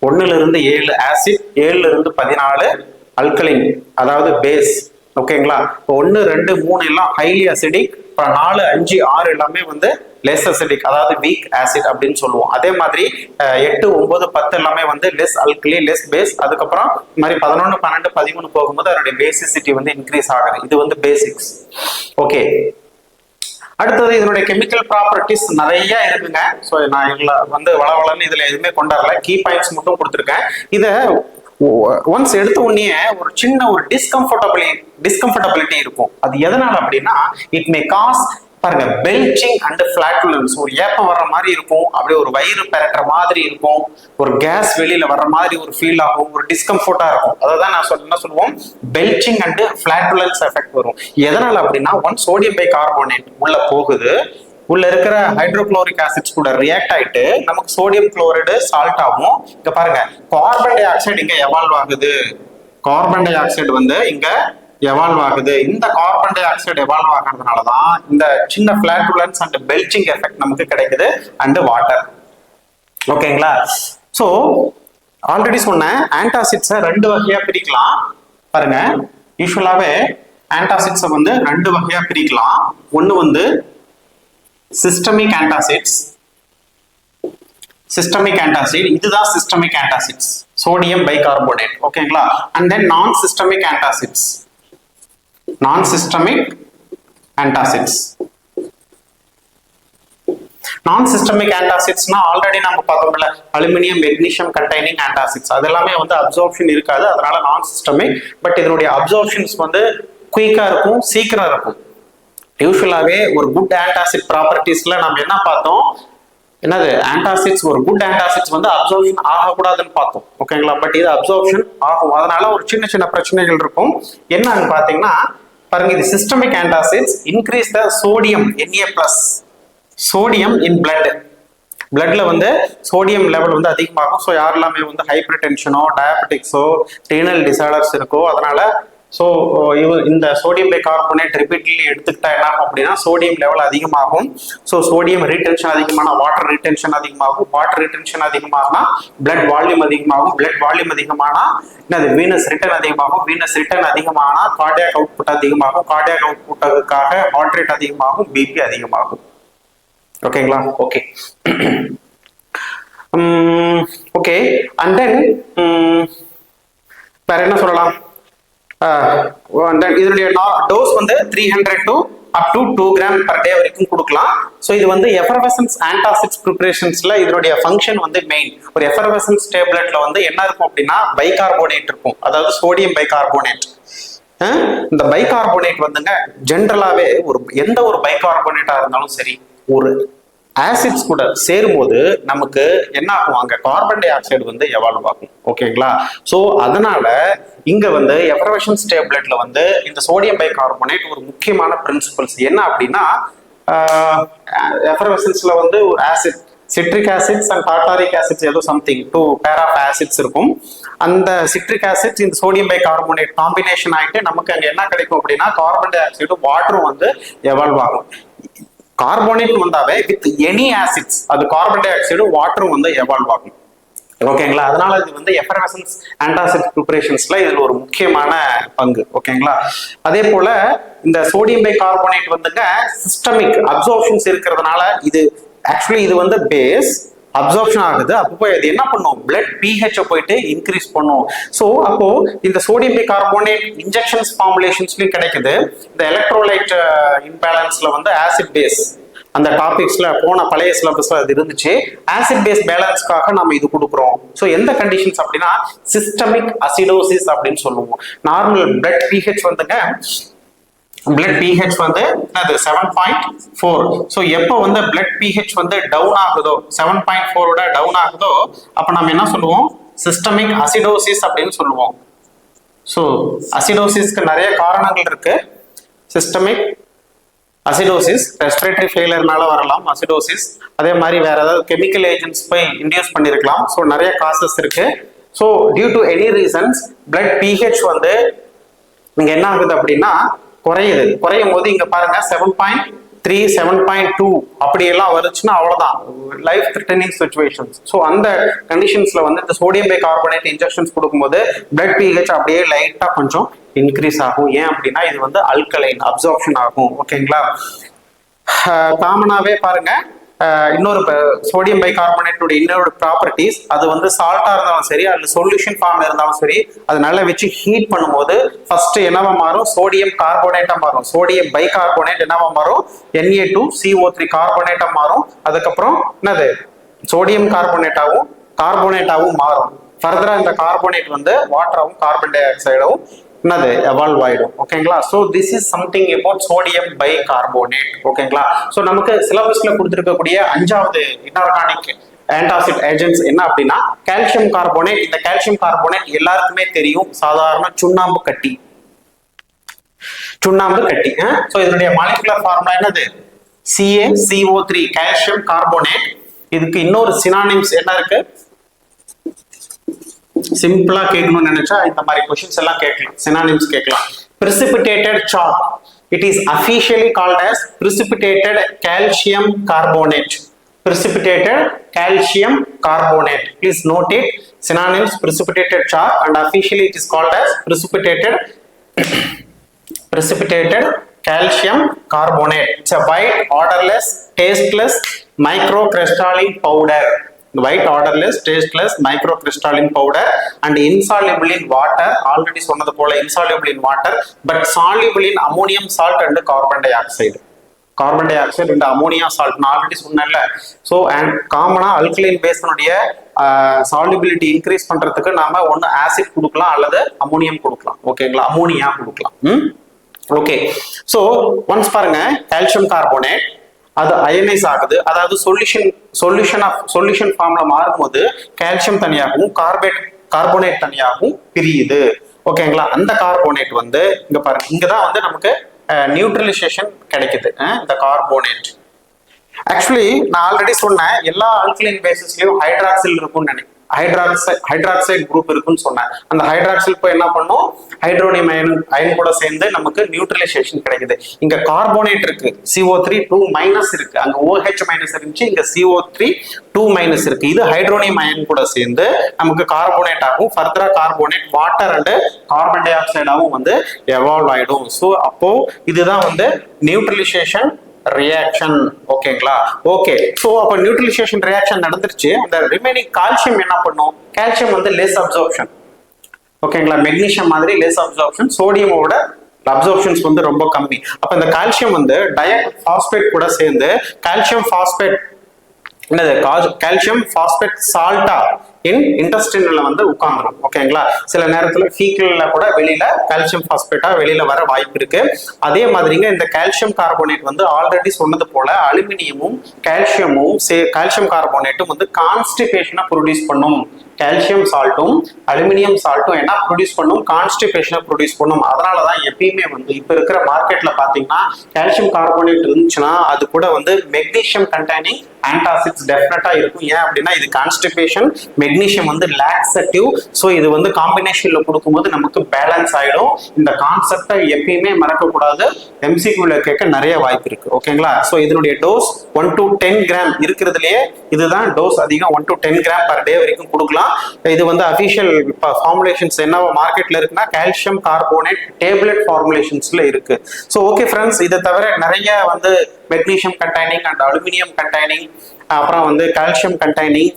A: 1ல இருந்து 7 ஆசிட், 7ல இருந்து 14 அல்கலின், அதாவது பேஸ். ஓகேங்களா, 1, 2, 3 எல்லாம் ஹைலி அசிடிக், 4, 5, 6 எல்லாமே வந்து லெஸ் அசிடிக், அதாவது வீக் ஆசிட் அப்படின்னு சொல்லுவோம். அதே மாதிரி 8, 9, 10 எல்லாமே வந்து லெஸ் அல்கலி, லெஸ் பேஸ். அதுக்கப்புறம் இந்த மாதிரி 11, 12, 13 போகும்போது அதனுடைய பேசிசிட்டி வந்து இன்க்ரீஸ் ஆகுது. இது வந்து பேசிக்ஸ். ஓகே, அடுத்தது இதனுடைய கெமிக்கல் ப்ராப்பர்ட்டிஸ் நிறைய இருக்குங்க. ஸோ நான் இதுல வந்து வளவளன்னு இதுல எதுவுமே கொண்டாடல, கீ பாயிண்ட்ஸ் மட்டும் கொடுத்துருக்கேன். இதை ஒன்ஸ் எடுத்த உடனே ஒரு சின்ன ஒரு டிஸ்கம்ஃபர்டபிலிட்டி இருக்கும். அது எதனால அப்படின்னா, இட் மே காஸ் பாருங்க பெல்ச்சிங் அண்ட் ஃபிளாட்டுலன்ஸ், ஒரு ஏப்பம் வர்ற மாதிரி இருக்கும், அப்படியே ஒரு வயிறு பெறட்டுற மாதிரி இருக்கும், ஒரு கேஸ் வெளியில வர்ற மாதிரி ஒரு ஃபீல் ஆகும், ஒரு டிஸ்கம்ஃபர்ட்டா இருக்கும். அதான் நான் என்ன சொல்லுவோம், பெல்ச்சிங் அண்ட் ஃபிளாட்டுலன்ஸ் எஃபெக்ட் வரும். எதனால அப்படின்னா, ஒன் சோடியம் பை கார்போனேட் உள்ள போகுது, உள்ள இருக்கிற ஹைட்ரோகுளோரிக் ஆசிட்ஸ் கூட ரியாக்ட் ஆயிட்டு நமக்கு சோடியம் குளோரைடு சால்ட் ஆகும். இங்க பாருங்க கார்பன் டை ஆக்சைடு இங்க எவால்வ் ஆகுது, கார்பன் டை ஆக்சைடு வந்து இங்க எவால்வ் ஆகுது. இந்த கார்பன் டை ஆக்சைடு எவால்வ் ஆகிறதுனாலதான் இந்த சின்ன ஃபிளாட்டுலன்ஸ் அண்ட் பெல்ச்சிங் எஃபெக்ட் நமக்கு கிடைக்குது அண்ட் வாட்டர். ஓகேங்களா? சோ ஆல்ரெடி சொன்ன ஆன்டாசிட்ஸை 2 வகையா பிரிக்கலாம். பாருங்க யூஸ்வலாவே ஆன்டாசிட்ஸை வந்து 2 வகையா பிரிக்கலாம். ஒன்னு வந்து சிஸ்டமிக் ஆன்டாசிட்ஸ், சிஸ்டமிக் ஆன்டாசிட், இதுதான் சிஸ்டமிக் ஆன்டாசிட்ஸ், சோடியம் பைகார்போனேட். ஓகேங்களா? அண்ட் தென் நான் சிஸ்டமிக் ஆன்டாசிட்ஸ், நான் சிஸ்டமிக் ஆன்டாசிட்ஸ். நான் சிஸ்டமிக் ஆன்டாசிட்ஸ்னா ஆல்ரெடி நம்ம பார்த்தோம்ல, அலுமினியம் மெக்னீசியம் கண்டைனிங் ஆன்டாசிட்ஸ், அது எல்லாமே வந்து அப்சார்ப்ஷன் இருக்காது, அதனால நான் சிஸ்டமிக். பட் இதனுடைய அப்சார்ப்ஷன்ஸ் வந்து குயிக்கா இருக்கும், சீக்கிரம் இருக்கும். யூஸ்வலாவே ஒரு குட் ஆன்டாசிட் ப்ராப்பர்ட்டிஸ்ல நம்ம என்ன பார்த்தோம், என்னது ஆன்டாசிட்ஸ், ஒரு குட் ஆன்டாசிட்ஸ் வந்து அப்சார்ப்ஷன் ஆகக்கூடாதுன்னு பார்த்தோம். ஓகேங்களா? பட் இது அப்சார்ப்ஷன் ஆகும், அதனால ஒரு சின்ன சின்ன பிரச்சனைகள் இருக்கும். என்னன்னு பாத்தீங்கன்னா பாருங்க, இது systemic antacids increase the sodium Na+, sodium in blood, பிளட்ல வந்து சோடியம் லெவல் வந்து அதிகமாகும். ஸோ யாரெல்லாமே வந்து ஹைப்பர் டென்ஷனோ டயபெட்டிக்ஸோ ரீனல் டிசார்டர்ஸ் இருக்கோ, அதனால ஸோ இந்த சோடியம் பைகார்போனேட் ரிப்பீட்லி எடுத்துக்கிட்டா என்ன ஆகும் அப்படின்னா சோடியம் லெவல் அதிகமாகும். ஸோ சோடியம் ரீடென்ஷன் அதிகமான வாட்டர் ரீடென்ஷன் அதிகமாகும், வாட்டர் ரீடென்ஷன் அதிகமாகனா பிளட் வால்யூம் அதிகமாகும், பிளட் வால்யூம் அதிகமானா என்னது வீனஸ் ரிட்டர்ன் அதிகமாகும், வீனஸ் ரிட்டர்ன் அதிகமானா கார்டியாக் அவுட்புட் அதிகமாகும், கார்டியாக் அவுட்புட்டுக்காக ஹார்ட் ரேட் அதிகமாகும், பிபி அதிகமாகும். ஓகேங்களா? Okay okay. அண்ட் தென் வேற என்ன சொல்லலாம், இதனுடைய டோஸ் வந்து 300 to up to 2 gram per day வரைக்கும் கொடுக்கலாம். ஸோ இது வந்து எஃபர்வசன்ஸ் ஆன்டாசிட்ஸ் ப்ரிப்பரேஷன்ஸ்ல இதனுடைய ஃபங்க்ஷன் வந்து மெயின். ஒரு எஃபர்வசன்ஸ் டேப்லெட்ல வந்து என்ன இருக்கும் அப்படின்னா பைகார்போனேட் இருக்கும், அதாவது சோடியம் பைகார்போனேட். இந்த பைகார்போனேட் வந்துங்க ஜென்ரலாவே ஒரு எந்த ஒரு பைகார்போனேட்டா இருந்தாலும் சரி, ஒரு ஆசிட்ஸ் கூட சேரும்போது நமக்கு என்ன ஆகும், அங்க கார்பன் டை ஆக்சைடு வந்து எவால்வ் ஆகும். ஓகேங்களா? ஸோ அதனால இங்க வந்து எஃபர்வசன்ஸ் டேப்லெட்ல வந்து இந்த சோடியம் பைகார்போனேட் ஒரு முக்கியமான பிரின்சிபல்ஸ் என்ன அப்படின்னா, எஃபர்வசன்ஸ்ல வந்து ஒரு acid citric acids and tartaric acids ஏதோ சம்திங் 2 பேர் ஆஃப் ஆசிட்ஸ் இருக்கும். அந்த சிட்ரிக் ஆசிட்ஸ் இந்த சோடியம் பைகார்போனேட் காம்பினேஷன் ஆகிட்டு நமக்கு அங்க என்ன கிடைக்கும் அப்படின்னா கார்பன் டை ஆக்சைடும் வாட்டரும் வந்து எவால்வ் ஆகும். கார்போனேட் வந்தாவே வித் எனி ஆசிட்ஸ் அது கார்பன் டை ஆக்சைடும் வாட்டரும் வந்து எவால்வ் ஆகும். ஓகேங்களா? அதனால இது வந்து எஃபர்வசன்ஸ் ஆன்டாசிட் ப்ரிப்பரேஷன்ஸ்ல இதுல ஒரு முக்கியமான பங்கு. ஓகேங்களா? அதே போல இந்த சோடியம் பைகார்போனேட் வந்துங்க சிஸ்டமிக் அப்சார்ப்ஷன்ஸ் இருக்கிறதுனால இது ஆக்சுவலி இது வந்து பேஸ் அப்சார்ப்ஷன் ஆகுது. அப்போ இது என்ன பண்ணும், பிளட் pH போயிட்டு இன்க்ரீஸ் பண்ணும். ஸோ அப்போ இந்த சோடியம் பைகார்போனேட் இன்ஜெக்ஷன்ஸ் ஃபார்முலேஷன்ஸ்லயும் கிடைக்குது. இந்த எலக்ட்ரோலைட் இம்பேலன்ஸ்ல வந்து ஆசிட் பேஸ் அந்த டாபிக்ஸ்ல போன பழைய சிலபஸ்ல அது இருந்துச்சு. ஆசிட் பேஸ் பேலன்ஸ்க்காக நம்ம இது கொடுக்குறோம். ஸோ எந்த கண்டிஷன்ஸ் அப்படின்னா சிஸ்டமிக் அசிடோசிஸ் அப்படின்னு சொல்லுவோம். நார்மல் பிளட் pH வந்துங்க, பிளட் pH வந்து 7.4. ஸோ எப்போ வந்து பிளட் pH வந்து டவுன் ஆகுதோ 7.4 டவுன் ஆகுதோ அப்போ நம்ம என்ன சொல்லுவோம், சிஸ்டமிக் அசிடோசிஸ் அப்படின்னு சொல்லுவோம். ஸோ அசிடோசிஸ்க்கு நிறைய காரணங்கள் இருக்கு. சிஸ்டமிக் அசிடோசிஸ் ரெஸ்பிரேட்டரி ஃபெயிலியர்னால வரலாம் அசிடோசிஸ், அதே மாதிரி வேற ஏதாவது கெமிக்கல் ஏஜென்ட்ஸ் போய் இன்டியூஸ் பண்ணியிருக்கலாம். ஸோ நிறைய காசஸ் இருக்கு. So due to any reasons blood pH வந்து இங்க என்ன ஆகுது அப்படின்னா குறையுது. குறையும் போது இங்க பாருங்க 7.3 7.2 அப்படியெல்லாம் வருச்சுன்னா அவ்வளவுதான் லைஃப் த்ரெட்டனிங் சிச்சுவேஷன்ஸ். ஸோ அந்த கண்டிஷன்ஸ்ல வந்து இந்த சோடியம் பைகார்போனேட் இன்ஜெக்ஷன்ஸ் கொடுக்கும்போது பிளட் pH அப்படியே லைட்டா கொஞ்சம் இன்க்ரீஸ் ஆகும். ஏன் அப்படின்னா இது வந்து அல்கலைன் அப்சார்ப்ஷன் ஆகும். ஓகேங்களா? காமனாவே பாருங்க இன்னொரு சோடியம் பைகார்போனேட்டோட இன்னொரு ப்ராப்பர்ட்டிஸ், அது வந்து சால்ட்டா இருந்தாலும் சரி அல்லது சொல்யூஷன் ஃபார்ம் இருந்தாலும் சரி, அது நல்லா வச்சு ஹீட் பண்ணும்போது ஃபர்ஸ்ட் என்னவா மாறும், சோடியம் கார்போனேட்டா மாறும். சோடியம் பைகார்போனேட் என்னவா மாறும், Na2CO3 கார்போனேட்டா மாறும். அதுக்கப்புறம் என்னது சோடியம் கார்போனேட்டாவும் மாறும். ஃபர்தரா இந்த கார்போனேட் வந்து வாட்டராகவும் கார்பன் டை ஆக்சைடாகவும் என்னது எவால்வ் ஆயிடும். ஓகேங்களா? So this is something about sodium bicarbonate. ஓகேங்களா? ஸோ நமக்கு சிலபஸ்ல கொடுத்துருக்கக்கூடிய 5வது இன்ஆர்கானிக் ஆன்டாசிட் ஏஜென்ட்ஸ் என்ன அப்படின்னா கால்சியம் கார்போனேட். இந்த கால்சியம் கார்போனேட் எல்லாருக்குமே தெரியும், சாதாரண சுண்ணாம்பு கட்டி. ஸோ இதனுடைய மாலிகுலர் ஃபார்முலா என்னது? CaCO3 calcium carbonate. இதுக்கு இன்னொரு சினானிம்ஸ் என்ன இருக்கு? சிம்பிளா கேட்கணும்னு நினைச்சா இந்த மாதிரி கொஸ்டின்ஸ் எல்லாம் கேட்கலாம், சினானிம்ஸ் கேட்கலாம். precipitated chalk, it is officially called as precipitated calcium carbonate. Precipitated calcium carbonate, please note it. Synonyms: precipitated chalk, and officially it is called as precipitated calcium carbonate. It's a white, odorless, tasteless microcrystalline powder. White, odorless, tasteless microcrystalline powder and insoluble in water. Already சொன்னது போல insoluble in water but soluble in ammonium salt and carbon dioxide. Carbon di oxide இந்த ammonia salt நான் already சொன்னேன்ல. So and காமனா alkaline பேஸனுடைய solubility increase பண்றதுக்கு நாம ஒன்று acid கொடுக்கலாம் அல்லது அமோனியம் கொடுக்கலாம். ஓகேங்களா? அமோனியா கொடுக்கலாம். ஓகே. ஸோ ஒன்ஸ் பாருங்க, கால்சியம் கார்போனேட் அது அயனைஸ் ஆகுது, அதாவது சொல்யூஷன் ஃபார்ம்ல மாறும்போது கால்சியம் தனியாகவும் கார்போனேட் தனியாகவும் பிரியுது. ஓகேங்களா? அந்த கார்போனேட் வந்து இங்க பாருங்க, இங்கதான் வந்து நமக்கு நியூட்ரலைசேஷன் கிடைக்குது இந்த கார்போனேட். ஆக்சுவலி நான் ஆல்ரெடி சொன்னேன் எல்லா ஆல்கலைன் பேசிஸ்லயும் ஹைட்ராக்சில் இருக்கும்னு நினைக்கிறேன். ஹைட்ராக்சைடு குரூப் இருக்குன்னு சொன்னேன். அந்த ஹைட்ராக்சில் போய் என்ன பண்ணும், ஹைட்ரோனியம் அயன் கூட சேர்ந்து நமக்கு நியூட்ரலைசேஷன் கிடைக்குது. இங்க கார்போனேட் இருக்கு, CO3 2- இருக்கு, அங்க OH- இருந்துச்சு, இங்க CO3 2- இருக்கு. இது ஹைட்ரோனியம் அயன் கூட சேர்ந்து நமக்கு கார்போனேட் ஆகும். ஃபர்தரா கார்போனேட் வாட்டர் அண்ட் கார்பன் டை ஆக்சைடாகவும் வந்து எவால்வ் ஆயிடும். ஸோ அப்போ இதுதான் வந்து நியூட்ரலைசேஷன் ரியாக்ஷன். ஓகேங்களா? ஓகே. ஸோ அப்போ நியூட்ரலைசேஷன் ரியாக்ஷன் நடந்துருச்சு. அந்த ரிமைனிங் கால்சியம் என்ன பண்ணும்? கால்சியம் வந்து லெஸ் அப்சார்ப்ஷன். ஓகேங்களா? மெக்னீஷியம் மாதிரி லெஸ் அப்சார்ப்ஷன், சோடியமோட அப்சார்ப்ஷன்ஸ் வந்து ரொம்ப கம்மி. அப்ப இந்த கால்சியம் வந்து டயபாஸ்பேட் கூட சேர்ந்து கால்சியம் பாஸ்பேட் என்னது கால்சியம் பாஸ்பேட் சால்ட்டா இன்டெஸ்டைன்ல வந்து உட்கார்ந்துரும். ஓகேங்களா? சில நேரத்துல ஃபீக்கல்ல கூட வெளியில கால்சியம் பாஸ்பேட்டா வெளியில வர வாய்ப்பு இருக்கு. அதே மாதிரிங்க இந்த கால்சியம் கார்போனேட் வந்து ஆல்ரெடி சொன்னது போல அலுமினியமும் கால்சியம் கார்போனேட்டும் வந்து கான்ஸ்டிபேஷனை ப்ரொடியூஸ் பண்ணும். கால்சியம் சால்ட்டும் அலுமினியம் சால்ட்டும் என்ன ப்ரொடியூஸ் பண்ணும்? கான்ஸ்டிபேஷனை ப்ரொடியூஸ் பண்ணும். அதனாலதான் எப்பயுமே வந்து இப்ப இருக்கிற மார்க்கெட்ல பாத்தீங்கன்னா கால்சியம் கார்போனேட் இருந்துச்சுன்னா அது கூட வந்து மெக்னீஷியம் கண்டெய்னிங் ஆன்டாசிட்ஸ் டெஃபினட்டா இருக்கும். ஏன் அப்படின்னா இது கான்ஸ்டிபேஷன், மெக்னீஷியம் வந்து லாக்ஸேட்டிவ். ஸோ இது வந்து காம்பினேஷன்ல கொடுக்கும்போது நமக்கு பேலன்ஸ் ஆயிடும். இந்த கான்செப்டை எப்பயுமே மறக்கக்கூடாது. MCQல கேட்க நிறைய வாய்ப்பு இருக்கு. ஓகேங்களா? ஸோ இதனுடைய டோஸ் 1 to 10 கிராம் இருக்கிறதுலயே இதுதான் டோஸ் அதிகம். 1 to 10 கிராம் பர் டே வரைக்கும் கொடுக்கலாம். இது வந்து அபிஷியல் ஃபார்முலேஷன்ஸ் என்ன மார்க்கெட்ல இருக்குன்னா கால்சியம் கார்போனேட் டேப்லெட் ஃபார்முலேஷன்ஸ்ல இருக்கு. ஸோ ஓகே ஃப்ரெண்ட்ஸ், இதை தவிர நிறைய வந்து magnesium containing and aluminium containing அப்புறம் வந்து கால்சியம் கண்டைனிங்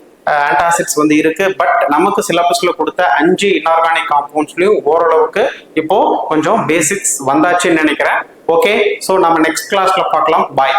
A: ஆன்டாசிட்ஸ் வந்து இருக்கு. பட் நமக்கு சிலபஸ்ல கொடுத்த 5 இன்ஆர்கானிக் காம்பவுண்ட்ஸ்லயும் ஓரளவுக்கு இப்போ கொஞ்சம் பேசிக்ஸ் வந்தாச்சுன்னு நினைக்கிறேன். ஓகே. ஸோ நம்ம நெக்ஸ்ட் கிளாஸ்ல பார்க்கலாம். பாய்.